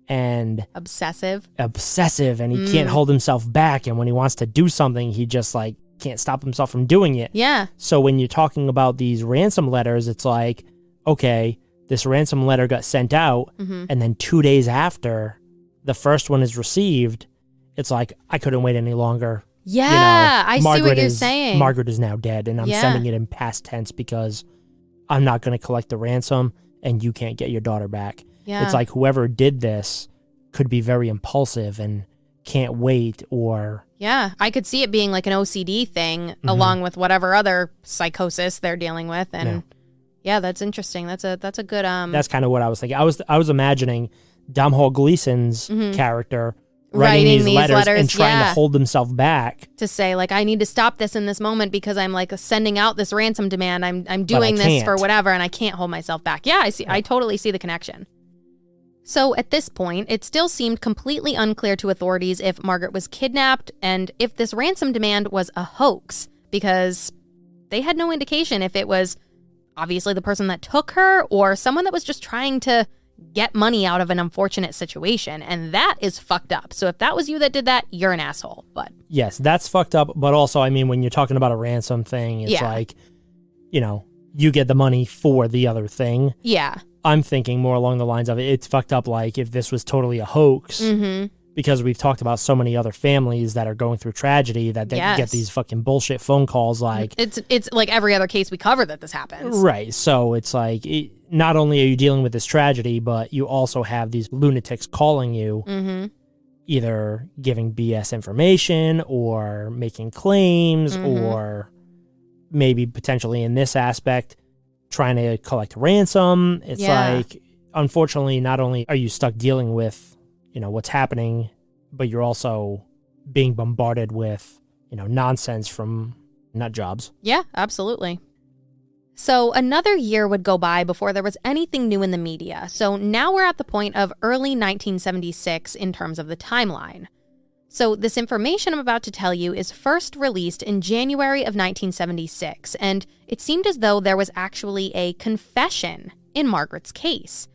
and obsessive, and he can't hold himself back. And when he wants to do something, he just like can't stop himself from doing it. Yeah. So when you're talking about these ransom letters, it's like, okay, this ransom letter got sent out, and then 2 days after the first one is received, it's like, I couldn't wait any longer. Yeah, I see what you're saying. Margaret is now dead, and I'm sending it in past tense because I'm not going to collect the ransom, and you can't get your daughter back. Yeah. It's like whoever did this could be very impulsive and can't wait, or... Yeah, I could see it being like an OCD thing along with whatever other psychosis they're dealing with, and yeah, that's interesting. That's a good That's kind of what I was thinking. I was imagining Domhnall Gleeson's character writing these letters and trying to hold himself back to say like, I need to stop this in this moment because I'm like sending out this ransom demand. I'm doing this for whatever, and I can't hold myself back. Yeah, I see. I totally see the connection. So at this point, it still seemed completely unclear to authorities if Margaret was kidnapped and if this ransom demand was a hoax, because they had no indication if it was obviously the person that took her or someone that was just trying to get money out of an unfortunate situation. And that is fucked up. So if that was you that did that, you're an asshole. But yes, that's fucked up. But also, I mean, when you're talking about a ransom thing, it's like, you get the money for the other thing. Yeah. I'm thinking more along the lines of it's fucked up like if this was totally a hoax, because we've talked about so many other families that are going through tragedy that they get these fucking bullshit phone calls like... It's like every other case we cover that this happens. Right. So it's like, not only are you dealing with this tragedy, but you also have these lunatics calling you, either giving BS information or making claims or maybe potentially in this aspect trying to collect ransom. It's like, unfortunately, not only are you stuck dealing with, what's happening, but you're also being bombarded with, nonsense from nut jobs. Yeah, absolutely. So another year would go by before there was anything new in the media. So now we're at the point of early 1976 in terms of the timeline. So this information I'm about to tell you is first released in January of 1976, and it seemed as though there was actually a confession in Margaret's case.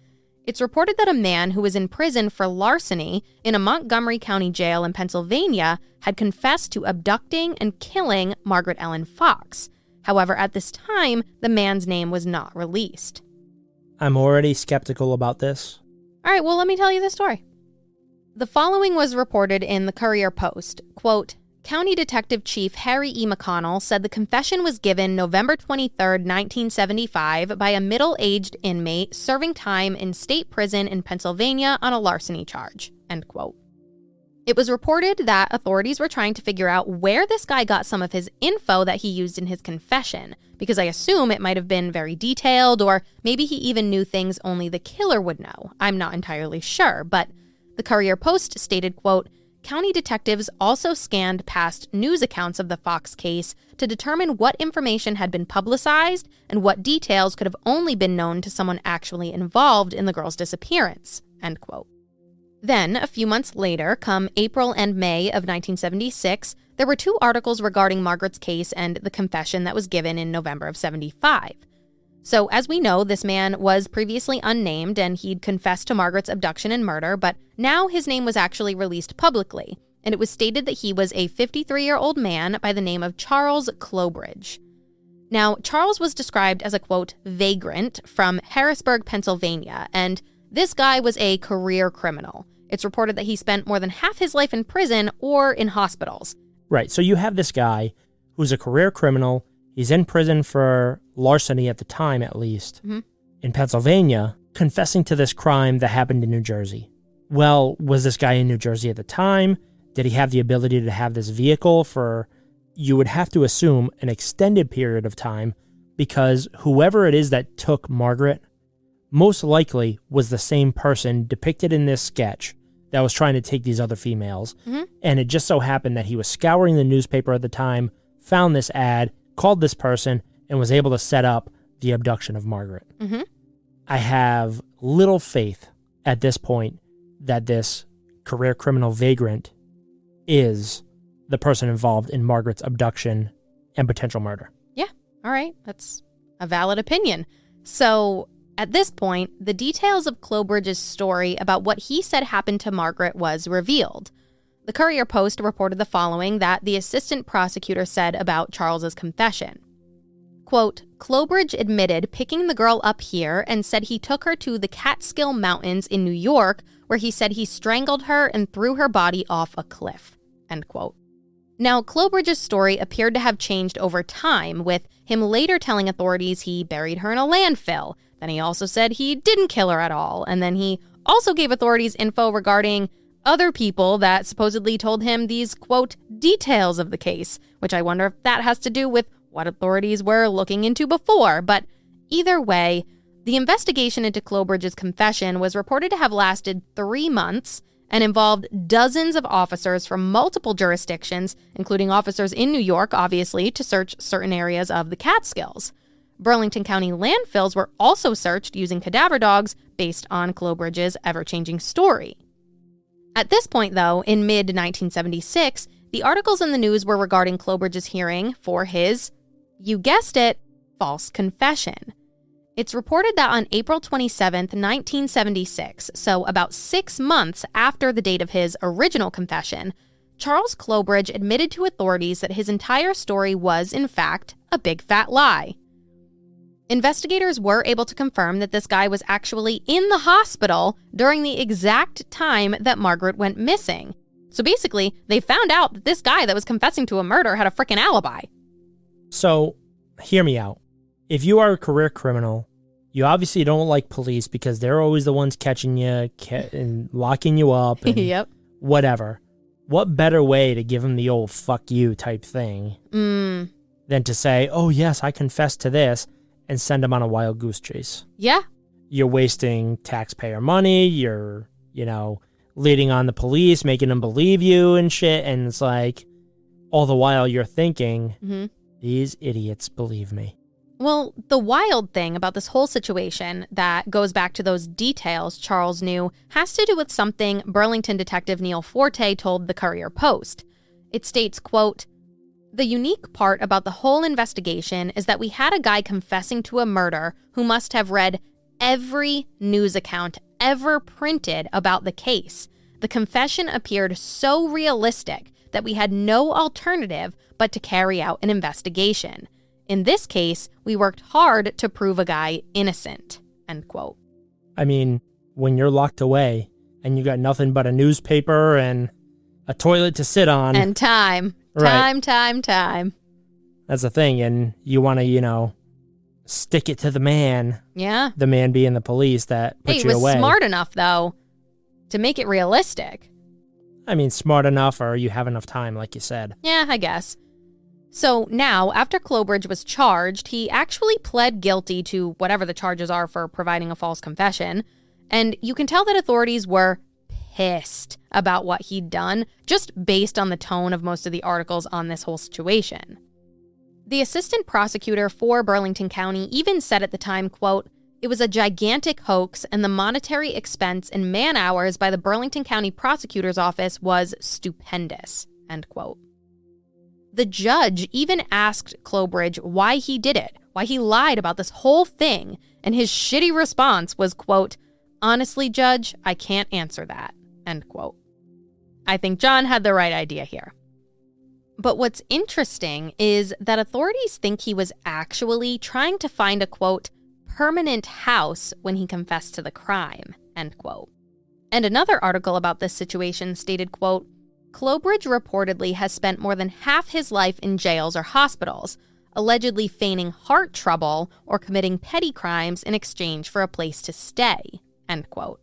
It's reported that a man who was in prison for larceny in a Montgomery County jail in Pennsylvania had confessed to abducting and killing Margaret Ellen Fox. However, at this time, the man's name was not released. I'm already skeptical about this. All right, well, let me tell you the story. The following was reported in the Courier-Post. Quote, County Detective Chief Harry E. McConnell said the confession was given November 23, 1975, by a middle-aged inmate serving time in state prison in Pennsylvania on a larceny charge. End quote. It was reported that authorities were trying to figure out where this guy got some of his info that he used in his confession, because I assume it might have been very detailed, or maybe he even knew things only the killer would know. I'm not entirely sure, but the Courier-Post stated, quote, County detectives also scanned past news accounts of the Fox case to determine what information had been publicized and what details could have only been known to someone actually involved in the girl's disappearance, end quote. Then, a few months later, come April and May of 1976, there were two articles regarding Margaret's case and the confession that was given in November of 75. So, as we know, this man was previously unnamed and he'd confessed to Margaret's abduction and murder, but now his name was actually released publicly, and it was stated that he was a 53-year-old man by the name of Charles Clobridge. Now, Charles was described as a, quote, vagrant from Harrisburg, Pennsylvania, and this guy was a career criminal. It's reported that he spent more than half his life in prison or in hospitals. Right, so you have this guy who's a career criminal. He's in prison for larceny at the time, at least, in Pennsylvania, confessing to this crime that happened in New Jersey. Well, was this guy in New Jersey at the time? Did he have the ability to have this vehicle for, you would have to assume, an extended period of time, because whoever it is that took Margaret most likely was the same person depicted in this sketch that was trying to take these other females. And it just so happened that he was scouring the newspaper at the time, found this ad, called this person, and was able to set up the abduction of Margaret. I have little faith at this point that this career criminal vagrant is the person involved in Margaret's abduction and potential murder. Yeah, all right. That's a valid opinion. So at this point, the details of Clobridge's story about what he said happened to Margaret was revealed. The Courier-Post reported the following that the assistant prosecutor said about Charles's confession. Quote, Clobridge admitted picking the girl up here and said he took her to the Catskill Mountains in New York, where he said he strangled her and threw her body off a cliff. End quote. Now, Clobridge's story appeared to have changed over time, with him later telling authorities he buried her in a landfill. Then he also said he didn't kill her at all. And then he also gave authorities info regarding other people that supposedly told him these, quote, details of the case, which I wonder if that has to do with what authorities were looking into before. But either way, the investigation into Clobridge's confession was reported to have lasted 3 months and involved dozens of officers from multiple jurisdictions, including officers in New York, obviously, to search certain areas of the Catskills. Burlington County landfills were also searched using cadaver dogs based on Clobridge's ever-changing story. At this point, though, in mid-1976, the articles in the news were regarding Clobridge's hearing for his, you guessed it, false confession. It's reported that on April 27th, 1976, so about 6 months after the date of his original confession, Charles Clobridge admitted to authorities that his entire story was, in fact, a big fat lie. Investigators were able to confirm that this guy was actually in the hospital during the exact time that Margaret went missing. So basically, they found out that this guy that was confessing to a murder had a freaking alibi. So, hear me out. If you are a career criminal, you obviously don't like police because they're always the ones catching you and locking you up and Yep. whatever. What better way to give them the old fuck you type thing than to say, oh yes, I confessed to this, and send them on a wild goose chase? Yeah. You're wasting taxpayer money, you're, leading on the police, making them believe you and shit, and it's like, all the while you're thinking, these idiots believe me. Well, the wild thing about this whole situation that goes back to those details Charles knew has to do with something Burlington detective Neil Forte told the Courier-Post. It states, quote, the unique part about the whole investigation is that we had a guy confessing to a murder who must have read every news account ever printed about the case. The confession appeared so realistic that we had no alternative but to carry out an investigation. In this case, we worked hard to prove a guy innocent, end quote. I mean, when you're locked away and you got nothing but a newspaper and a toilet to sit on. And time. Right. Time. That's the thing. And you want to, stick it to the man. Yeah. The man being the police that put you away. He was smart enough, though, to make it realistic. I mean, smart enough, or you have enough time, like you said. Yeah, I guess. So now, after Clobridge was charged, he actually pled guilty to whatever the charges are for providing a false confession. And you can tell that authorities were pissed about what he'd done, just based on the tone of most of the articles on this whole situation. The assistant prosecutor for Burlington County even said at the time, quote, it was a gigantic hoax and the monetary expense and man hours by the Burlington County Prosecutor's Office was stupendous, end quote. The judge even asked Clobridge why he did it, why he lied about this whole thing, and his shitty response was, quote, honestly, Judge, I can't answer that, end quote. I think John had the right idea here. But what's interesting is that authorities think he was actually trying to find a, quote, permanent house when he confessed to the crime, end quote. And another article about this situation stated, quote, Clobridge reportedly has spent more than half his life in jails or hospitals, allegedly feigning heart trouble or committing petty crimes in exchange for a place to stay, end quote.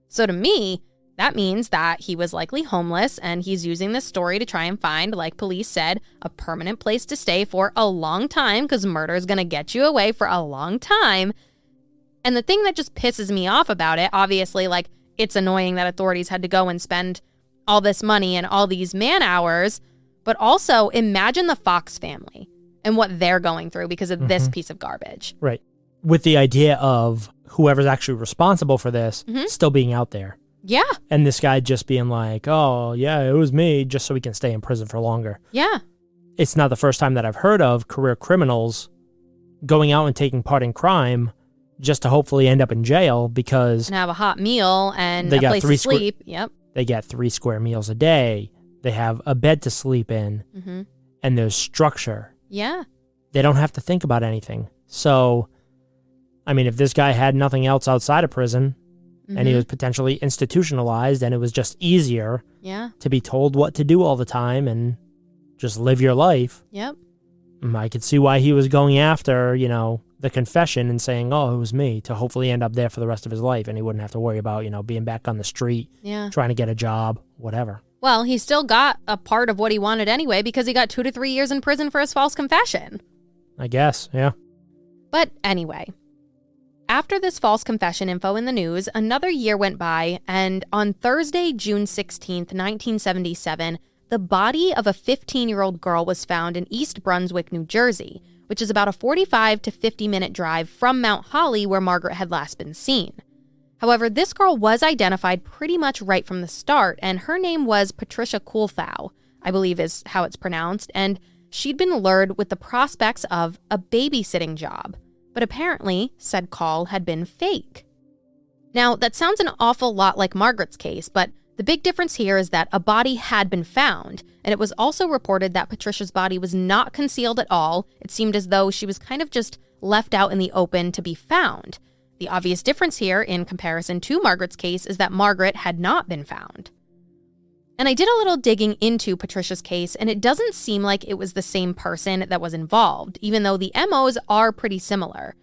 So to me, that means that he was likely homeless and he's using this story to try and find, like police said, a permanent place to stay for a long time, because murder is going to get you away for a long time. And the thing that just pisses me off about it, obviously, like, it's annoying that authorities had to go and spend all this money and all these man hours, but also imagine the Fox family and what they're going through because of this piece of garbage. Right. With the idea of whoever's actually responsible for this still being out there. Yeah. And this guy just being like, oh, yeah, it was me, just so he can stay in prison for longer. Yeah. It's not the first time that I've heard of career criminals going out and taking part in crime just to hopefully end up in jail because... And have a hot meal and a place to sleep. Yep. They get 3 square meals a day. They have a bed to sleep in. And there's structure. Yeah. They don't have to think about anything. So, I mean, if this guy had nothing else outside of prison... and he was potentially institutionalized, and it was just easier to be told what to do all the time and just live your life. Yep. I could see why he was going after, you know, the confession and saying, oh, it was me, to hopefully end up there for the rest of his life, and he wouldn't have to worry about, you know, being back on the street, trying to get a job, whatever. Well, he still got a part of what he wanted anyway because he got 2 to 3 years in prison for his false confession. I guess, yeah. But anyway... After this false confession info in the news, another year went by, and on Thursday, June 16th, 1977, the body of a 15-year-old girl was found in East Brunswick, New Jersey, which is about a 45 to 50-minute drive from Mount Holly where Margaret had last been seen. However, this girl was identified pretty much right from the start, and her name was Patricia Kulthow, I believe is how it's pronounced, and she'd been lured with the prospects of a babysitting job. But apparently, said call had been fake. Now, that sounds an awful lot like Margaret's case, but the big difference here is that a body had been found, and it was also reported that Patricia's body was not concealed at all. It seemed as though she was kind of just left out in the open to be found. The obvious difference here, in comparison to Margaret's case, is that Margaret had not been found. And I did a little digging into Patricia's case, and it doesn't seem like it was the same person that was involved, even though the MOs are pretty similar.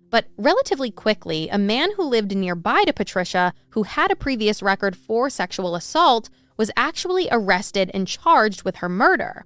But relatively quickly, a man who lived nearby to Patricia, who had a previous record for sexual assault, was actually arrested and charged with her murder.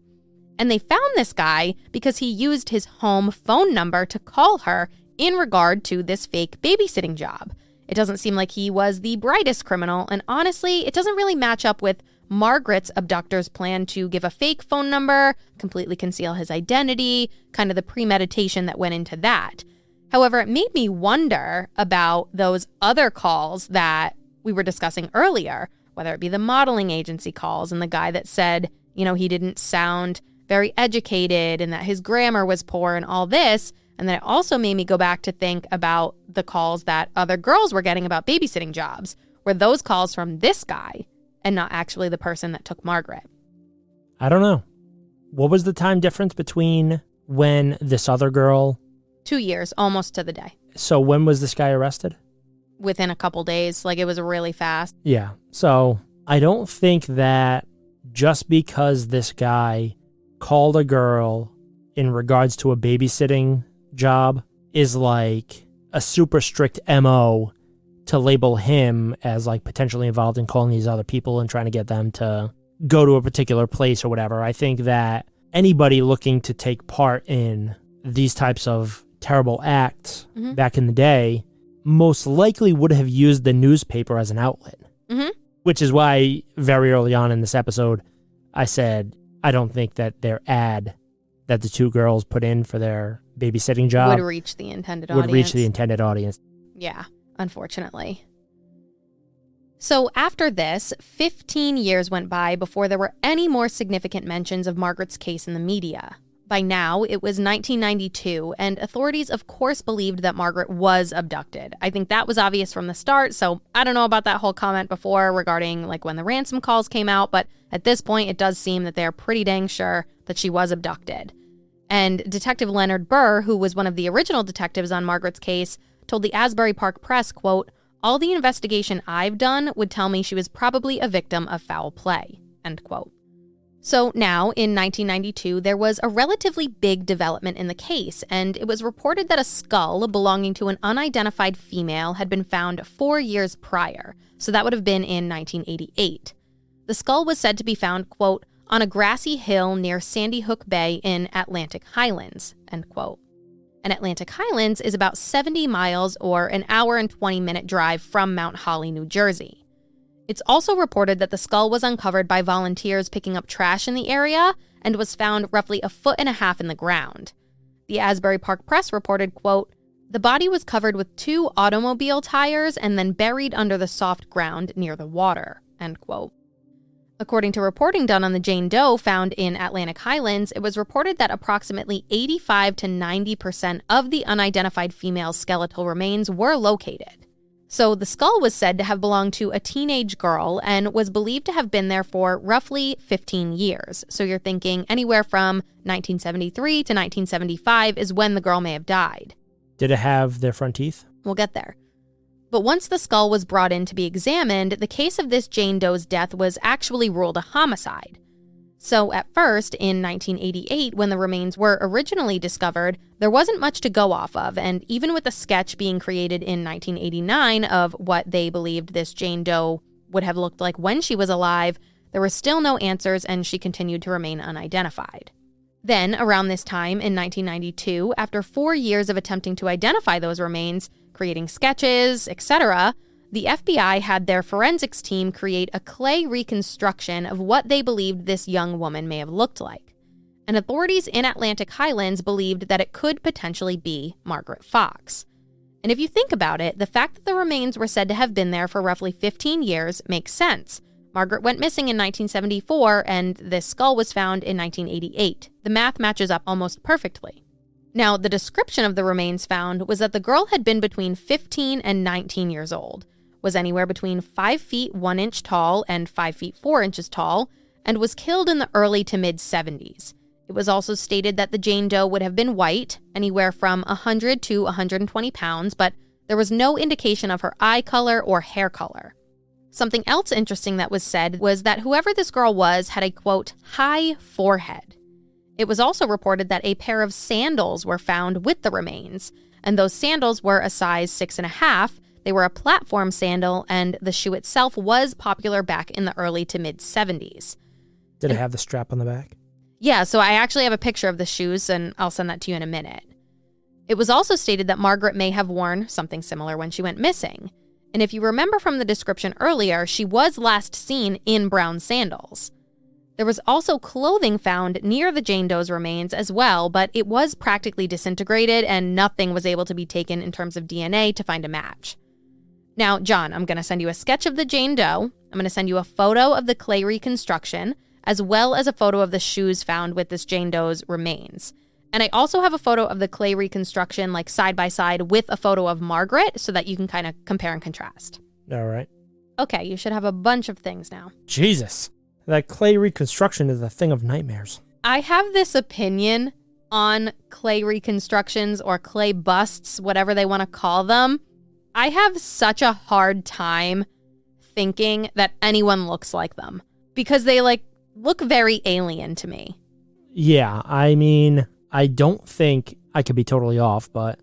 And they found this guy because he used his home phone number to call her in regard to this fake babysitting job. It doesn't seem like he was the brightest criminal, and honestly, it doesn't really match up with Margaret's abductor's plan to give a fake phone number, completely conceal his identity, kind of the premeditation that went into that. However, it made me wonder about those other calls that we were discussing earlier, whether it be the modeling agency calls and the guy that said, you know, he didn't sound very educated and that his grammar was poor and all this. And then it also made me go back to think about the calls that other girls were getting about babysitting jobs. Were those calls from this guy and not actually the person that took Margaret? I don't know. What was the time difference between when this other girl... 2 years, almost to the day. So when was this guy arrested? Within a couple days. Like, it was really fast. Yeah. So I don't think that just because this guy called a girl in regards to a babysitting job is like a super strict MO to label him as like potentially involved in calling these other people and trying to get them to go to a particular place or whatever. I think that anybody looking to take part in these types of terrible acts back in the day most likely would have used the newspaper as an outlet. Which is why very early on in this episode, I said, I don't think that their ad that the two girls put in for their babysitting job would reach the intended audience. Yeah, unfortunately. So after this, 15 years went by before there were any more significant mentions of Margaret's case in the media. By now, it was 1992, and authorities, of course, believed that Margaret was abducted. I think that was obvious from the start, so I don't know about that whole comment before regarding like when the ransom calls came out, but at this point, it does seem that they're pretty dang sure that she was abducted. And Detective Leonard Burr, who was one of the original detectives on Margaret's case, told the Asbury Park Press, quote, "All the investigation I've done would tell me she was probably a victim of foul play," end quote. So now, in 1992, there was a relatively big development in the case, and it was reported that a skull belonging to an unidentified female had been found 4 years prior, so that would have been in 1988. The skull was said to be found, quote, "on a grassy hill near Sandy Hook Bay in Atlantic Highlands," end quote. And Atlantic Highlands is about 70 miles or an hour and 20-minute drive from Mount Holly, New Jersey. It's also reported that the skull was uncovered by volunteers picking up trash in the area and was found roughly 1.5 feet in the ground. The Asbury Park Press reported, quote, "The body was covered with 2 automobile tires and then buried under the soft ground near the water," end quote. According to reporting done on the Jane Doe found in Atlantic Highlands, it was reported that approximately 85 to 90% of the unidentified female's skeletal remains were located. So the skull was said to have belonged to a teenage girl and was believed to have been there for roughly 15 years. So you're thinking anywhere from 1973 to 1975 is when the girl may have died. Did it have their front teeth? We'll get there. But once the skull was brought in to be examined, the case of this Jane Doe's death was actually ruled a homicide. So at first, in 1988, when the remains were originally discovered, there wasn't much to go off of, and even with a sketch being created in 1989 of what they believed this Jane Doe would have looked like when she was alive, there were still no answers, and she continued to remain unidentified. Then, around this time in 1992, after 4 years of attempting to identify those remains, creating sketches, etc., the FBI had their forensics team create a clay reconstruction of what they believed this young woman may have looked like. And authorities in Atlantic Highlands believed that it could potentially be Margaret Fox. And if you think about it, the fact that the remains were said to have been there for roughly 15 years makes sense. Margaret went missing in 1974, and this skull was found in 1988. The math matches up almost perfectly. Now, the description of the remains found was that the girl had been between 15 and 19 years old, was anywhere between 5 feet 1 inch tall and 5 feet 4 inches tall, and was killed in the early to mid-70s. It was also stated that the Jane Doe would have been white, anywhere from 100 to 120 pounds, but there was no indication of her eye color or hair color. Something else interesting that was said was that whoever this girl was had a, quote, high forehead. It was also reported that a pair of sandals were found with the remains, and those sandals were a size 6.5. They were a platform sandal, and the shoe itself was popular back in the early to mid-70s. Did it have the strap on the back? Yeah, so I actually have a picture of the shoes, and I'll send that to you in a minute. It was also stated that Margaret may have worn something similar when she went missing. And if you remember from the description earlier, she was last seen in brown sandals. There was also clothing found near the Jane Doe's remains as well, but it was practically disintegrated, and nothing was able to be taken in terms of DNA to find a match. Now, John, I'm going to send you a sketch of the Jane Doe. I'm going to send you a photo of the clay reconstruction, as well as a photo of the shoes found with this Jane Doe's remains. And I also have a photo of the clay reconstruction, like side by side with a photo of Margaret, so that you can kind of compare and contrast. All right. Okay, you should have a bunch of things now. Jesus. That clay reconstruction is a thing of nightmares. I have this opinion on clay reconstructions or clay busts, whatever they want to call them. I have such a hard time thinking that anyone looks like them because they look very alien to me. Yeah, I mean, I don't think, I could be totally off, but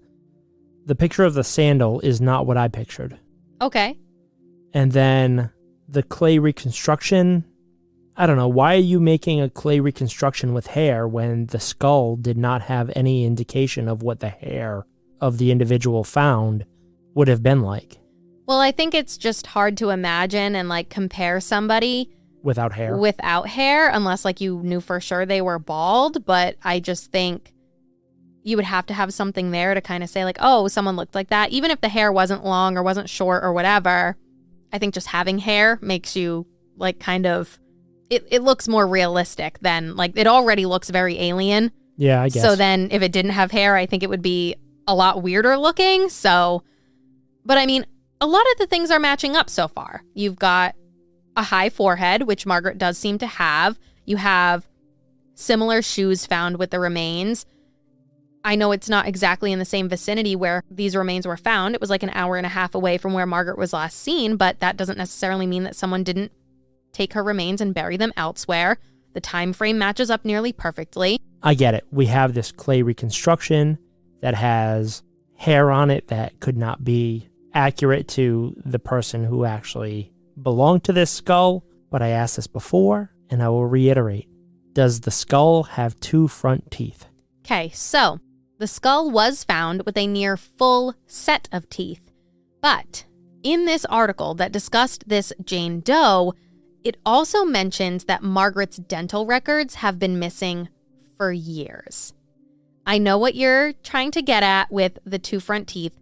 the picture of the sandal is not what I pictured. Okay. And then the clay reconstruction, I don't know, why are you making a clay reconstruction with hair when the skull did not have any indication of what the hair of the individual found would have been like? Well, I think it's just hard to imagine and compare somebody without hair unless you knew for sure they were bald. But I just think you would have to have something there to kind of say oh, someone looked like that. Even if the hair wasn't long or wasn't short or whatever, I think just having hair makes you it looks more realistic than it already looks very alien. Yeah, I guess. So then if it didn't have hair, I think it would be a lot weirder looking. So, but I mean, a lot of the things are matching up so far. You've got a high forehead, which Margaret does seem to have. You have similar shoes found with the remains. I know it's not exactly in the same vicinity where these remains were found. It was like an hour and a half away from where Margaret was last seen, but that doesn't necessarily mean that someone didn't take her remains and bury them elsewhere. The time frame matches up nearly perfectly. I get it. We have this clay reconstruction that has hair on it that could not be accurate to the person who actually belonged to this skull. But I asked this before, and I will reiterate. Does the skull have 2 front teeth? Okay, so the skull was found with a near full set of teeth. But in this article that discussed this Jane Doe, it also mentions that Margaret's dental records have been missing for years. I know what you're trying to get at with the 2 front teeth.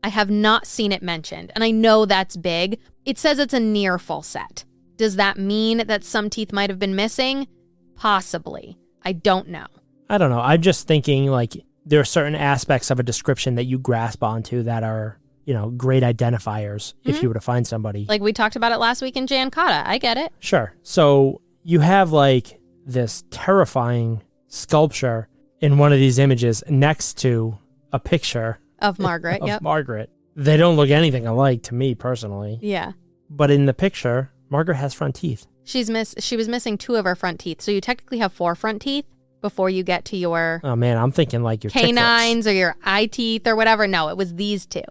I have not seen it mentioned, and I know that's big. It says it's a near full set. Does that mean that some teeth might have been missing? Possibly. I don't know. I don't know. I'm just thinking, like, there are certain aspects of a description that you grasp onto that are, you know, great identifiers if you were to find somebody. Like we talked about it last week in Jan Cotta. I get it. Sure. So you have, like, this terrifying sculpture in one of these images next to a picture Of Margaret, of Margaret. They don't look anything alike to me personally. Yeah. But in the picture, Margaret has front teeth. She was missing 2 of her front teeth. So you technically have 4 front teeth before you get to your Oh man, I'm thinking like your canines chiclets. or your eye teeth or whatever. No, it was these 2.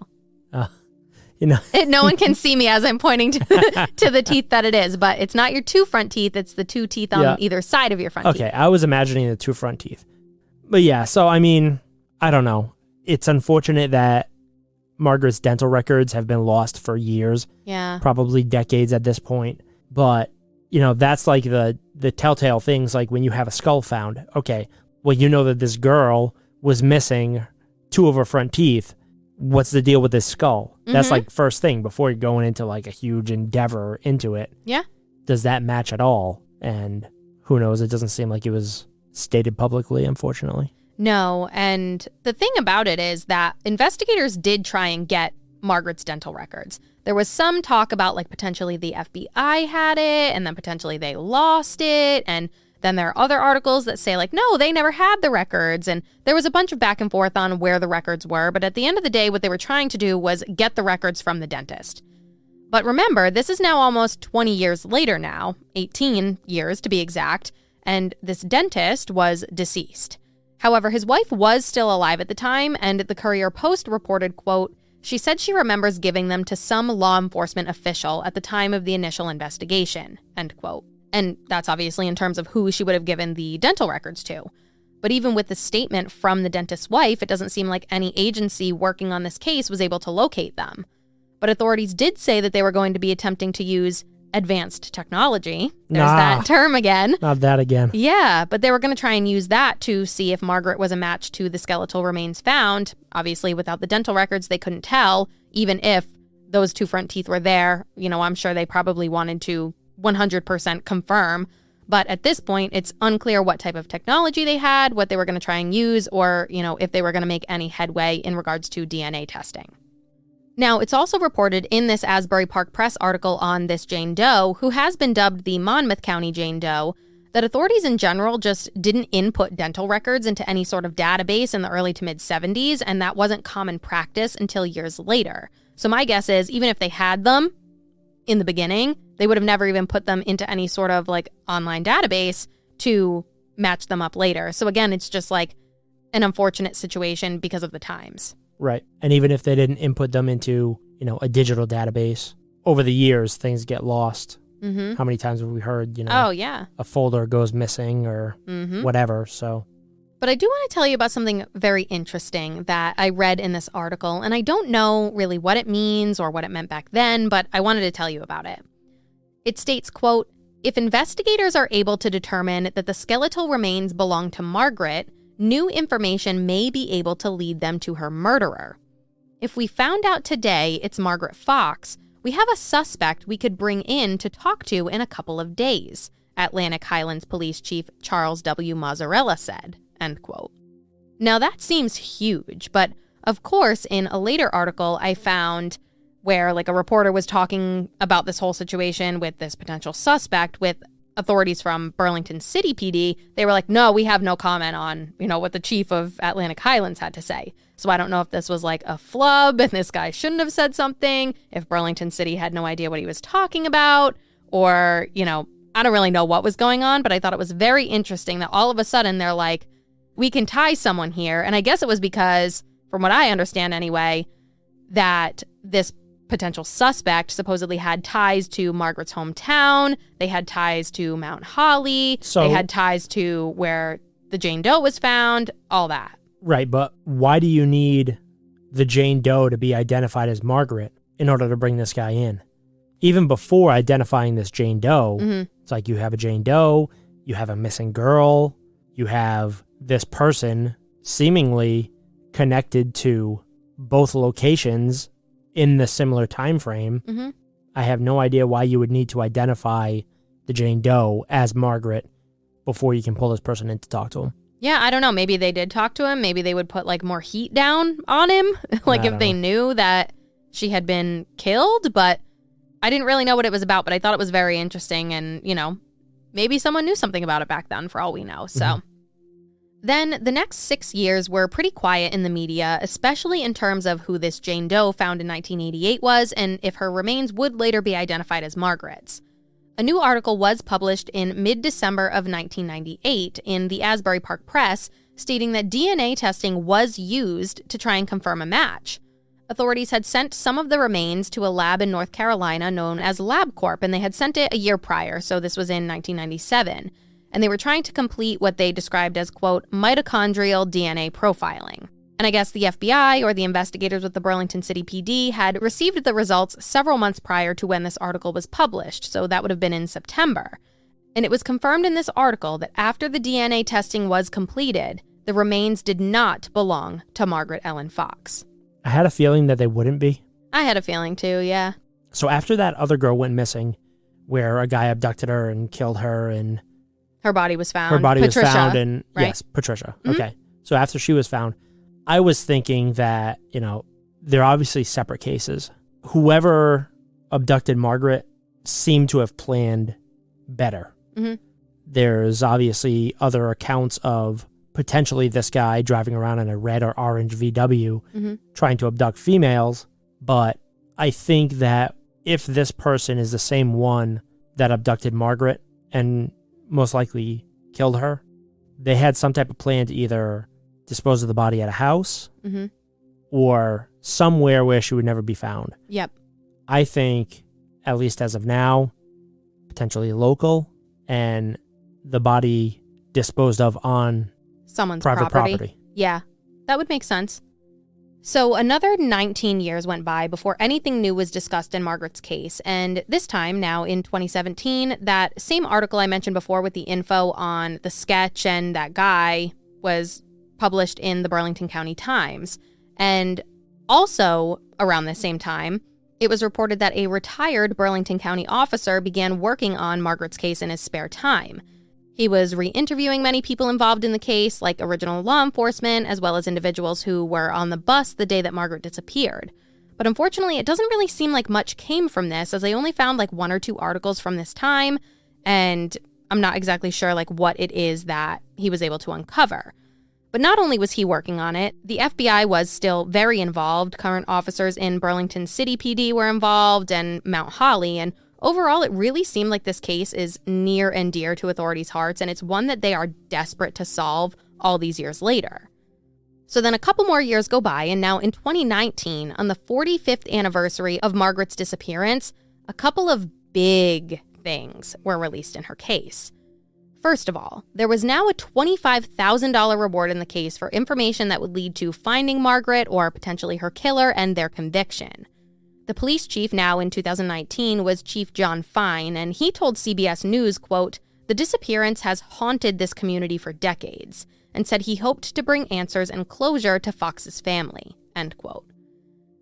You know. No one can see me as I'm pointing to the teeth that it is, but it's not your 2 front teeth. It's the 2 teeth on either side of your front teeth. Okay, I was imagining the 2 front teeth. But yeah, so I mean, I don't know. It's unfortunate that Margaret's dental records have been lost for years. Yeah. Probably decades at this point. But, you know, that's like the telltale things, like when you have a skull found. Okay, well, you know that this girl was missing 2 of her front teeth. What's the deal with this skull? That's like first thing before you're going into like a huge endeavor into it. Yeah. Does that match at all? And who knows? It doesn't seem like it was stated publicly, unfortunately. No, and the thing about it is that investigators did try and get Margaret's dental records. There was some talk about like potentially the FBI had it and then potentially they lost it, and then there are other articles that say like, no, they never had the records, and there was a bunch of back and forth on where the records were, but at the end of the day, what they were trying to do was get the records from the dentist. But remember, this is now almost 20 years later now, 18 years to be exact, and this dentist was deceased. However, his wife was still alive at the time, and the Courier-Post reported, quote, she said she remembers giving them to some law enforcement official at the time of the initial investigation, end quote. And that's obviously in terms of who she would have given the dental records to. But even with the statement from the dentist's wife, it doesn't seem like any agency working on this case was able to locate them. But authorities did say that they were going to be attempting to use advanced technology. There's that term again. Not that again. Yeah, but they were going to try and use that to see if Margaret was a match to the skeletal remains found. Obviously, without the dental records, they couldn't tell, even if those 2 front teeth were there. You know, I'm sure they probably wanted to 100% confirm. But at this point, it's unclear what type of technology they had, what they were going to try and use, or, you know, if they were going to make any headway in regards to DNA testing. Now, it's also reported in this Asbury Park Press article on this Jane Doe, who has been dubbed the Monmouth County Jane Doe, that authorities in general just didn't input dental records into any sort of database in the early to mid-70s, and that wasn't common practice until years later. So my guess is, even if they had them in the beginning, they would have never even put them into any sort of like online database to match them up later. So again, it's just like an unfortunate situation because of the times. Right. And even if they didn't input them into, you know, a digital database, over the years, things get lost. Mm-hmm. How many times have we heard, you know, a folder goes missing or whatever, so. But I do want to tell you about something very interesting that I read in this article, and I don't know really what it means or what it meant back then, but I wanted to tell you about it. It states, quote, if investigators are able to determine that the skeletal remains belong to Margaret, new information may be able to lead them to her murderer. If we found out today it's Margaret Fox, we have a suspect we could bring in to talk to in a couple of days, Atlantic Highlands Police Chief Charles W. Mazzarella said, end quote. Now that seems huge, but of course, in a later article I found where like a reporter was talking about this whole situation with this potential suspect with authorities from Burlington City PD, they were like, no, we have no comment on, what the chief of Atlantic Highlands had to say. So I don't know if this was like a flub and this guy shouldn't have said something, if Burlington City had no idea what he was talking about, or, I don't really know what was going on, but I thought it was very interesting that all of a sudden they're like, we can tie someone here. And I guess it was because, from what I understand anyway, that this potential suspect supposedly had ties to Margaret's hometown. They had ties to Mount Holly. They had ties to where the Jane Doe was found, all that. Right, but why do you need the Jane Doe to be identified as Margaret in order to bring this guy in? Even before identifying this Jane Doe, It's like you have a Jane Doe, you have a missing girl, you have this person seemingly connected to both locations in the similar time frame. I have no idea why you would need to identify the Jane Doe as Margaret before you can pull this person in to talk to him. Yeah, I don't know. Maybe they did talk to him. Maybe they would put like more heat down on him, like if they knew that she had been killed. But I didn't really know what it was about, but I thought it was very interesting. And, maybe someone knew something about it back then for all we know. So then the next 6 years were pretty quiet in the media, especially in terms of who this Jane Doe found in 1988 was and if her remains would later be identified as Margaret's. A new article was published in mid-December of 1998 in the Asbury Park Press, stating that DNA testing was used to try and confirm a match. Authorities had sent some of the remains to a lab in North Carolina known as LabCorp, and they had sent it a year prior, so this was in 1997. And they were trying to complete what they described as, quote, mitochondrial DNA profiling. And I guess the FBI or the investigators with the Burlington City PD had received the results several months prior to when this article was published, so that would have been in September. And it was confirmed in this article that after the DNA testing was completed, the remains did not belong to Margaret Ellen Fox. I had a feeling that they wouldn't be. I had a feeling too, yeah. So after that other girl went missing, where a guy abducted her and killed her and... Her body was found. Her body Patricia, was found, and right? Yes, Patricia. Okay. So after she was found, I was thinking that, they're obviously separate cases. Whoever abducted Margaret seemed to have planned better. There's obviously other accounts of potentially this guy driving around in a red or orange VW trying to abduct females, but I think that if this person is the same one that abducted Margaret and most likely killed her, they had some type of plan to either dispose of the body at a house or somewhere where she would never be found. Yep. I think, at least as of now, potentially local, and the body disposed of on someone's private property. Yeah, that would make sense. So another 19 years went by before anything new was discussed in Margaret's case, and this time, now in 2017, that same article I mentioned before with the info on the sketch and that guy was published in the Burlington County Times. And also, around the same time, it was reported that a retired Burlington County officer began working on Margaret's case in his spare time. He was re-interviewing many people involved in the case, like original law enforcement, as well as individuals who were on the bus the day that Margaret disappeared. But unfortunately, it doesn't really seem like much came from this, as I only found like 1 or 2 articles from this time, and I'm not exactly sure like what it is that he was able to uncover. But not only was he working on it, the FBI was still very involved. Current officers in Burlington City PD were involved, and Mount Holly, and overall, it really seemed like this case is near and dear to authorities' hearts, and it's one that they are desperate to solve all these years later. So then a couple more years go by, and now in 2019, on the 45th anniversary of Margaret's disappearance, a couple of big things were released in her case. First of all, there was now a $25,000 reward in the case for information that would lead to finding Margaret or potentially her killer and their conviction. The police chief now in 2019 was Chief John Fine, and he told CBS News, quote, "The disappearance has haunted this community for decades," and said he hoped to bring answers and closure to Fox's family, end quote.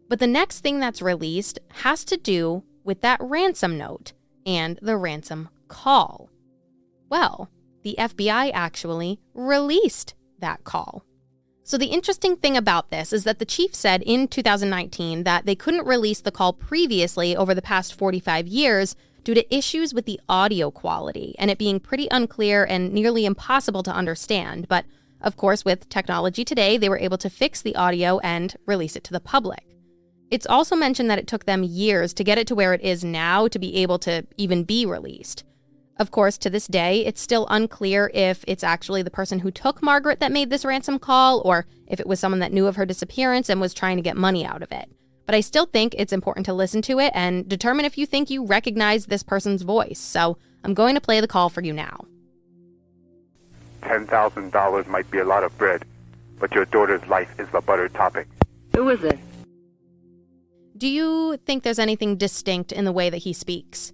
But the next thing that's released has to do with that ransom note and the ransom call. Well, the FBI actually released that call. So the interesting thing about this is that the chief said in 2019 that they couldn't release the call previously over the past 45 years due to issues with the audio quality and it being pretty unclear and nearly impossible to understand. But of course, with technology today, they were able to fix the audio and release it to the public. It's also mentioned that it took them years to get it to where it is now to be able to even be released. Of course, to this day, it's still unclear if it's actually the person who took Margaret that made this ransom call or if it was someone that knew of her disappearance and was trying to get money out of it. But I still think it's important to listen to it and determine if you think you recognize this person's voice. So I'm going to play the call for you now. $10,000 might be a lot of bread, but your daughter's life is the buttered topping. Who is it? Do you think there's anything distinct in the way that he speaks?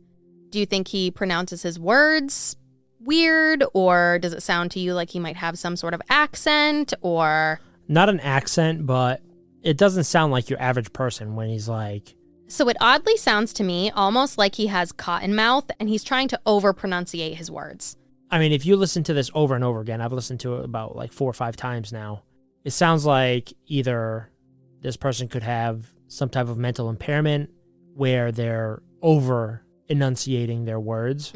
Do you think he pronounces his words weird, or does it sound to you like he might have some sort of accent, or... Not an accent, but it doesn't sound like your average person when he's like... So it oddly sounds to me almost like he has cotton mouth and he's trying to over-pronunciate his words. I mean, if you listen to this over and over again, I've listened to it about like 4 or 5 times now, it sounds like either this person could have some type of mental impairment where they're over-enunciating their words,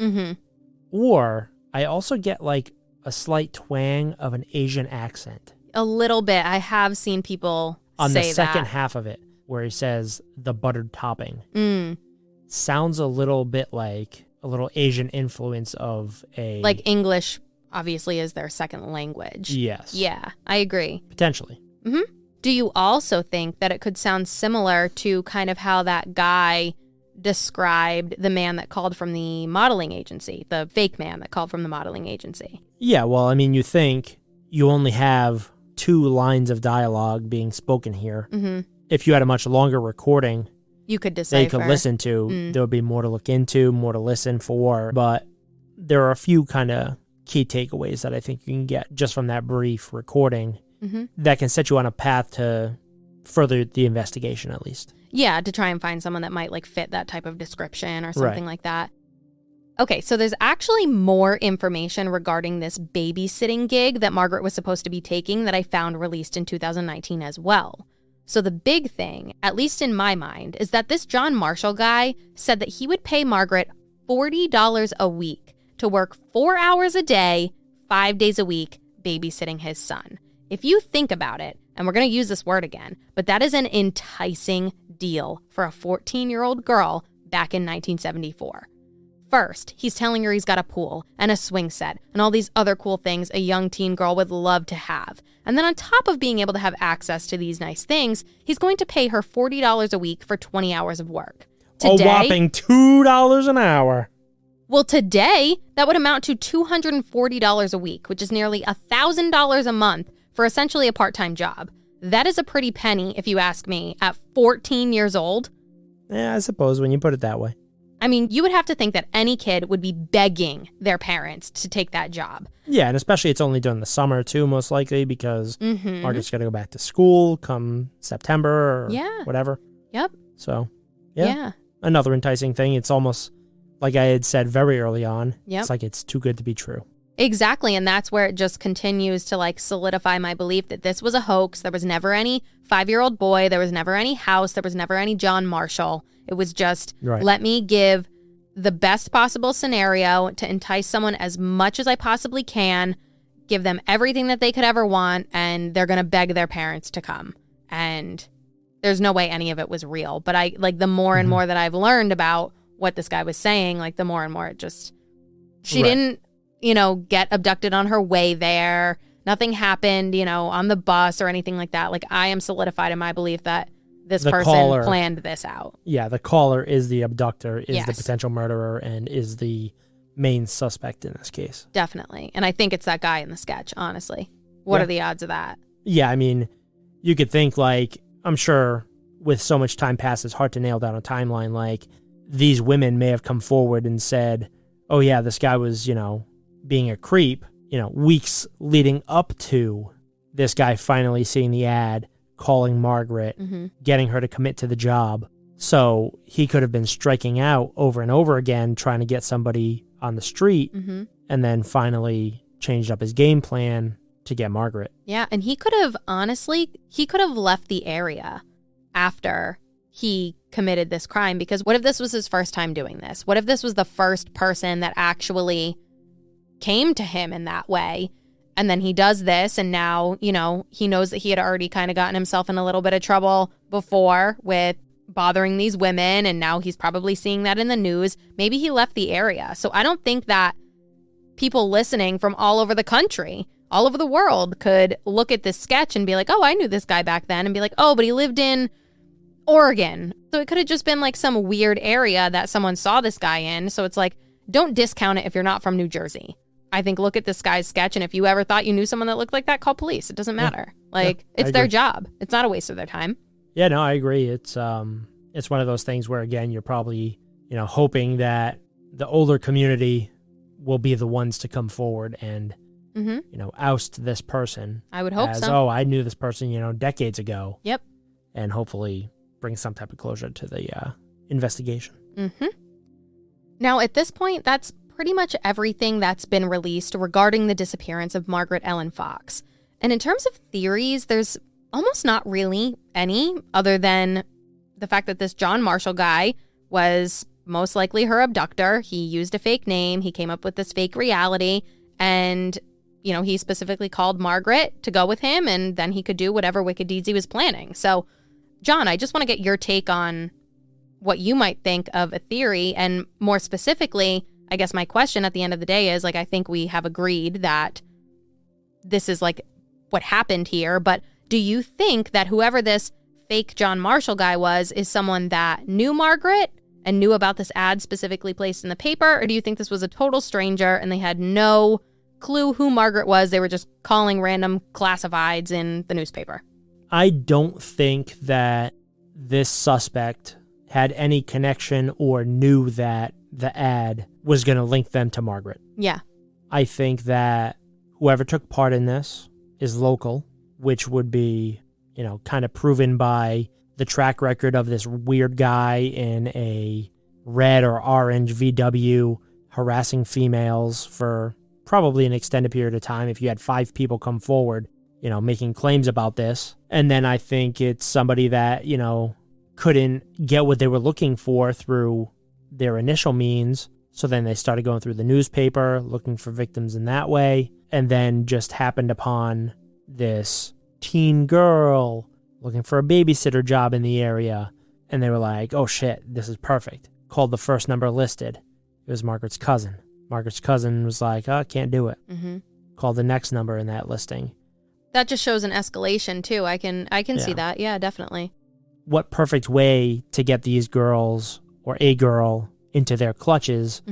or I also get like a slight twang of an Asian accent. A little bit. I have seen people on say the second that. half of it, where he says the buttered topping. Sounds a little bit like a little Asian influence of a... Like English, obviously, is their second language. Yes. Yeah, I agree. Potentially. Do you also think that it could sound similar to kind of how that guy described the man that called from the modeling agency, the fake man that called from the modeling agency? Yeah, well, I mean, you think you only have 2 lines of dialogue being spoken here. If you had a much longer recording... You could decipher. They could listen to. There would be more to look into, more to listen for. But there are a few kind of key takeaways that I think you can get just from that brief recording that can set you on a path to further the investigation, at least. Yeah, to try and find someone that might like fit that type of description or something like that. Okay, so there's actually more information regarding this babysitting gig that Margaret was supposed to be taking that I found released in 2019 as well. So the big thing, at least in my mind, is that this John Marshall guy said that he would pay Margaret $40 a week to work 4 hours a day, 5 days a week, babysitting his son. If you think about it, and we're going to use this word again, but that is an enticing deal for a 14-year-old girl back in 1974. First, he's telling her he's got a pool and a swing set and all these other cool things a young teen girl would love to have. And then on top of being able to have access to these nice things, he's going to pay her $40 a week for 20 hours of work. Today, a whopping $2 an hour. Well, today, that would amount to $240 a week, which is nearly $1,000 a month for essentially a part-time job. That is a pretty penny, if you ask me, at 14 years old. Yeah, I suppose when you put it that way. I mean, you would have to think that any kid would be begging their parents to take that job. Yeah, and especially it's only during the summer, too, most likely, because Margaret's got to go back to school come September or whatever. Yep. So, yeah. Another enticing thing. It's almost like I had said very early on. It's like it's too good to be true. Exactly, and that's where it just continues to like solidify my belief that this was a hoax. There was never any 5-year-old boy. There was never any house. There was never any John Marshall. It was just, let me give the best possible scenario to entice someone as much as I possibly can, give them everything that they could ever want, and they're going to beg their parents to come. And there's no way any of it was real. But I like the more and more that I've learned about what this guy was saying, like the more and more it just, she didn't, get abducted on her way there. Nothing happened, on the bus or anything like that. Like I am solidified in my belief that this person planned this out. Yeah, the caller is the abductor, is the potential murderer, and is the main suspect in this case. Definitely. And I think it's that guy in the sketch, honestly. What are the odds of that? Yeah, I mean, you could think like, I'm sure with so much time passed, it's hard to nail down a timeline. Like these women may have come forward and said, oh yeah, this guy was, being a creep, weeks leading up to this guy finally seeing the ad, calling Margaret, getting her to commit to the job. So he could have been striking out over and over again, trying to get somebody on the street, and then finally changed up his game plan to get Margaret. Yeah, and he could have left the area after he committed this crime, because what if this was his first time doing this? What if this was the first person that actually came to him in that way? And then he does this, and now, he knows that he had already kind of gotten himself in a little bit of trouble before with bothering these women, and now he's probably seeing that in the news. Maybe he left the area. So I don't think that people listening from all over the country, all over the world, could look at this sketch and be like, oh, I knew this guy back then, and be like, oh, but he lived in Oregon. So it could have just been like some weird area that someone saw this guy in. So it's like, don't discount it if you're not from New Jersey. I think look at this guy's sketch, and if you ever thought you knew someone that looked like that, call police. It doesn't matter. It's their job. It's not a waste of their time. Yeah, no, I agree. It's one of those things where, again, you're probably, hoping that the older community will be the ones to come forward and, oust this person. I would hope so. Oh, I knew this person, decades ago. Yep. And hopefully bring some type of closure to the investigation. Mm-hmm. Now, at this point, that's pretty much everything that's been released regarding the disappearance of Margaret Ellen Fox. And in terms of theories, there's almost not really any, other than the fact that this John Marshall guy was most likely her abductor. He used a fake name. He came up with this fake reality. And, he specifically called Margaret to go with him, and then he could do whatever wicked deeds he was planning. So, John, I just want to get your take on what you might think of a theory. And more specifically, I guess my question at the end of the day is, I think we have agreed that this is what happened here. But do you think that whoever this fake John Marshall guy was is someone that knew Margaret and knew about this ad specifically placed in the paper? Or do you think this was a total stranger and they had no clue who Margaret was? They were just calling random classifieds in the newspaper. I don't think that this suspect had any connection or knew that the ad was going to link them to Margaret. Yeah. I think that whoever took part in this is local, which would be, kind of proven by the track record of this weird guy in a red or orange VW harassing females for probably an extended period of time. If you had 5 people come forward, making claims about this. And then I think it's somebody that, couldn't get what they were looking for through their initial means. So then they started going through the newspaper, looking for victims in that way, and then just happened upon this teen girl looking for a babysitter job in the area. And they were like, oh shit, this is perfect. Called the first number listed. It was Margaret's cousin. Margaret's cousin was like, oh, can't do it. Mm-hmm. Called the next number in that listing. That just shows an escalation too. I can see that. Yeah, definitely. What perfect way to get these girls or a girl into their clutches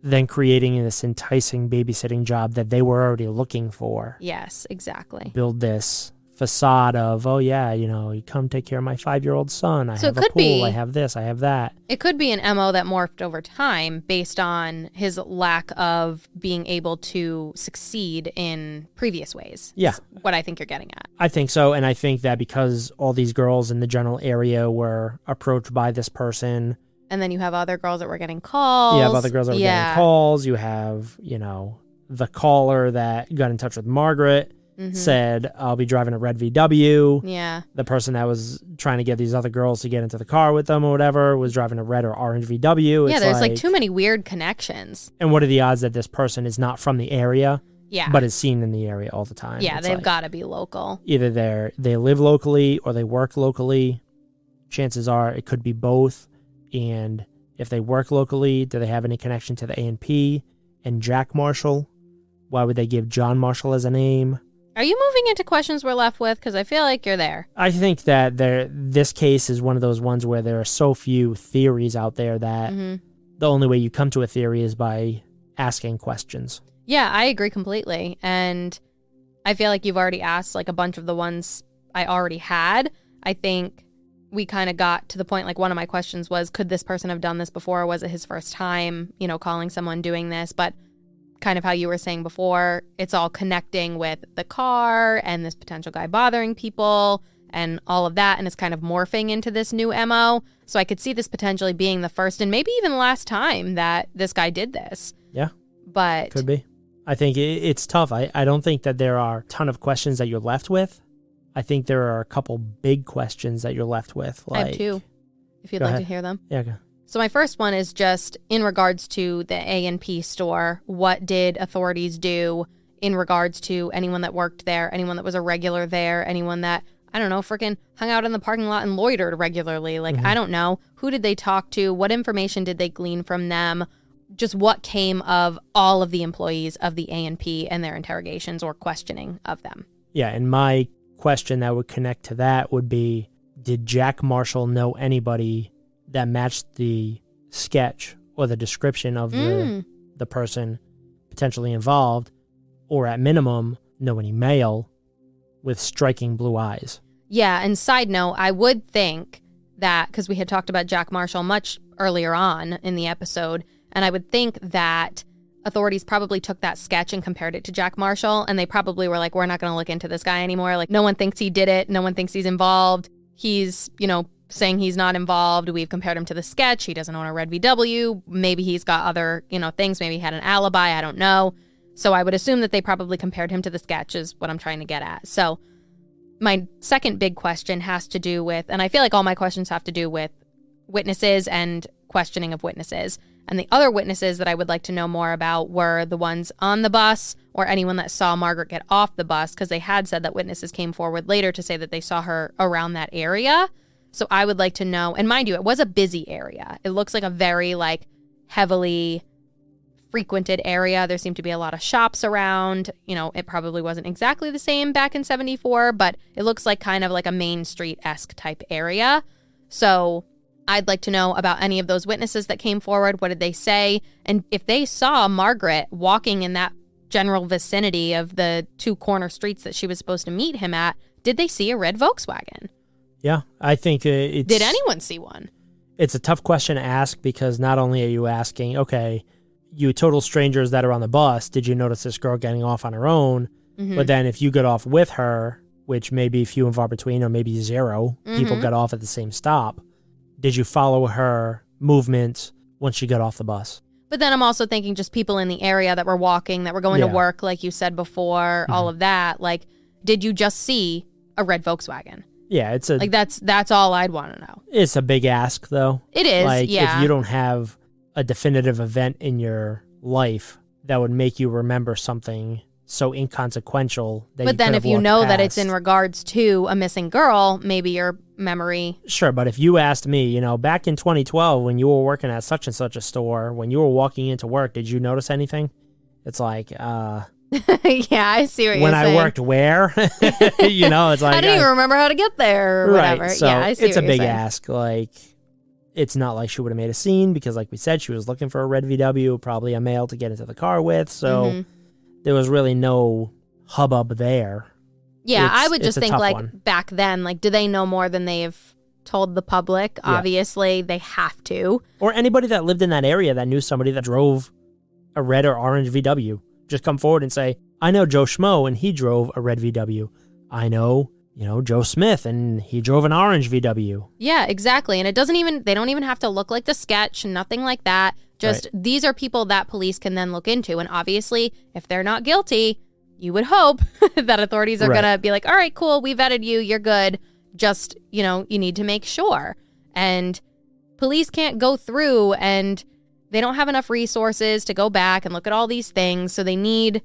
than creating this enticing babysitting job that they were already looking for. Yes, exactly. Build this facade of, oh yeah, you come take care of my 5-year-old son. I have a pool. I have this. I have that. It could be an MO that morphed over time based on his lack of being able to succeed in previous ways. Yeah. Is what I think you're getting at. I think so. And I think that because all these girls in the general area were approached by this person. And then you have other girls that were getting calls. You have other girls that were getting calls. You have, the caller that got in touch with Margaret. Said, I'll be driving a red VW. Yeah. The person that was trying to get these other girls to get into the car with them or whatever was driving a red or orange VW. Yeah, there's too many weird connections. And what are the odds that this person is not from the area, yeah, but is seen in the area all the time? Yeah, they've got to be local. Either they live locally or they work locally. Chances are it could be both. And if they work locally, do they have any connection to the A&P and Jack Marshall? Why would they give John Marshall as a name? Are you moving into questions we're left with? Because I feel like you're there. I think that this case is one of those ones where there are so few theories out there that the only way you come to a theory is by asking questions. Yeah, I agree completely. And I feel like you've already asked a bunch of the ones I already had. I think we kind of got to the point, one of my questions was, could this person have done this before? Or was it his first time, calling someone doing this? But kind of how you were saying before, it's all connecting with the car and this potential guy bothering people and all of that, and it's kind of morphing into this new MO. So I could see this potentially being the first and maybe even last time that this guy did this. Yeah. But could be. I think it's tough. I don't think that there are a ton of questions that you're left with. I think there are a couple big questions that you're left with. I have two, if you'd like to hear them. Yeah, go. So my first one is just in regards to the A&P store. What did authorities do in regards to anyone that worked there, anyone that was a regular there, anyone that, I don't know, freaking hung out in the parking lot and loitered regularly? Like, I don't know. Who did they talk to? What information did they glean from them? Just what came of all of the employees of the A&P and their interrogations or questioning of them? Yeah, and my question that would connect to that would be, did Jack Marshall know anybody that matched the sketch or the description of the person potentially involved, or at minimum, know any male with striking blue eyes? Yeah, and side note, I would think that, because we had talked about Jack Marshall much earlier on in the episode, and I would think that authorities probably took that sketch and compared it to Jack Marshall, and they probably were like, we're not going to look into this guy anymore. Like, no one thinks he did it. No one thinks he's involved. He's, saying he's not involved. We've compared him to the sketch. He doesn't own a red VW. Maybe he's got other, things. Maybe he had an alibi. I don't know. So I would assume that they probably compared him to the sketch is what I'm trying to get at. So my second big question has to do with, and I feel like all my questions have to do with witnesses and questioning of witnesses. And the other witnesses that I would like to know more about were the ones on the bus or anyone that saw Margaret get off the bus, because they had said that witnesses came forward later to say that they saw her around that area. So I would like to know, and mind you, it was a busy area. It looks like a very heavily frequented area. There seemed to be a lot of shops around. It probably wasn't exactly the same back in 74, but it looks like kind of like a Main Street-esque type area. So I'd like to know about any of those witnesses that came forward. What did they say? And if they saw Margaret walking in that general vicinity of the two corner streets that she was supposed to meet him at, did they see a red Volkswagen? Yeah, I think it's... Did anyone see one? It's a tough question to ask, because not only are you asking, okay, you total strangers that are on the bus, did you notice this girl getting off on her own? Mm-hmm. But then if you get off with her, which may be few and far between, or maybe zero, people got off at the same stop, did you follow her movements once she got off the bus? But then I'm also thinking just people in the area that were walking, that were going to work, like you said before, all of that. Like, did you just see a red Volkswagen? Yeah, it's a... that's all I'd want to know. It's a big ask, though. It is, yeah. If you don't have a definitive event in your life that would make you remember something so inconsequential that But then if you know that it's in regards to a missing girl, maybe your memory... Sure, but if you asked me, back in 2012 when you were working at such and such a store, when you were walking into work, did you notice anything? It's like, yeah, I see what you're saying. When I worked where? It's like... I didn't even remember how to get there or whatever. Right, so yeah, I see it's what a big you're saying. ask. It's not like she would have made a scene, because like we said, she was looking for a red VW, probably a male to get into the car with, so there was really no hubbub there. Yeah, I would just think back then, do they know more than they've told the public? Yeah. Obviously, they have to. Or anybody that lived in that area that knew somebody that drove a red or orange VW. Just come forward and say, I know Joe Schmo and he drove a red VW. I know, Joe Smith and he drove an orange VW. Yeah, exactly. And they don't even have to look like the sketch, nothing like that. Just These are people that police can then look into. And obviously, if they're not guilty, you would hope that authorities are going to be like, all right, cool, we vetted you, you're good. Just, you need to make sure. And police can't go through and they don't have enough resources to go back and look at all these things. So they need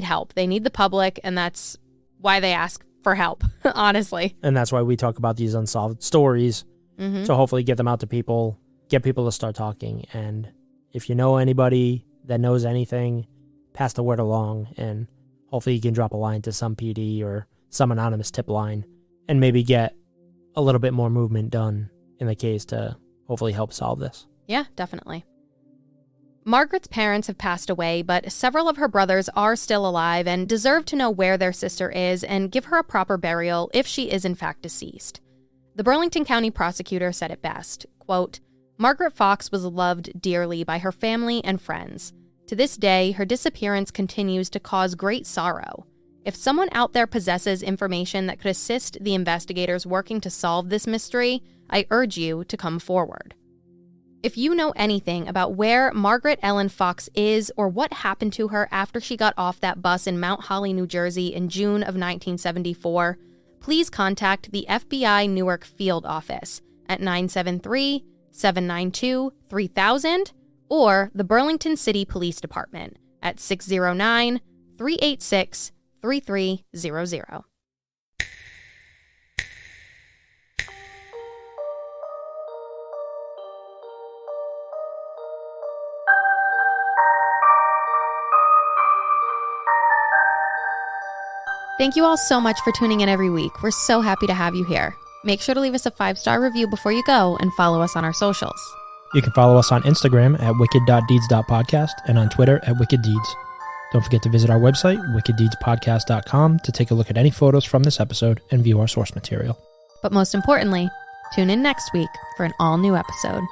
help. They need the public. And that's why they ask for help, honestly. And that's why we talk about these unsolved stories. Mm-hmm. So hopefully get them out to people, get people to start talking. And if you know anybody that knows anything, pass the word along. And hopefully you can drop a line to some PD or some anonymous tip line and maybe get a little bit more movement done in the case to hopefully help solve this. Yeah, definitely. Margaret's parents have passed away, but several of her brothers are still alive and deserve to know where their sister is and give her a proper burial if she is in fact deceased. The Burlington County prosecutor said it best, quote, Margaret Fox was loved dearly by her family and friends. To this day, her disappearance continues to cause great sorrow. If someone out there possesses information that could assist the investigators working to solve this mystery, I urge you to come forward. If you know anything about where Margaret Ellen Fox is or what happened to her after she got off that bus in Mount Holly, New Jersey in June of 1974, please contact the FBI Newark Field Office at 973-792-3000 or the Burlington City Police Department at 609-386-3300. Thank you all so much for tuning in every week. We're so happy to have you here. Make sure to leave us a 5-star review before you go and follow us on our socials. You can follow us on Instagram at wicked.deeds.podcast and on Twitter at wickeddeeds. Don't forget to visit our website, wickeddeedspodcast.com, to take a look at any photos from this episode and view our source material. But most importantly, tune in next week for an all-new episode.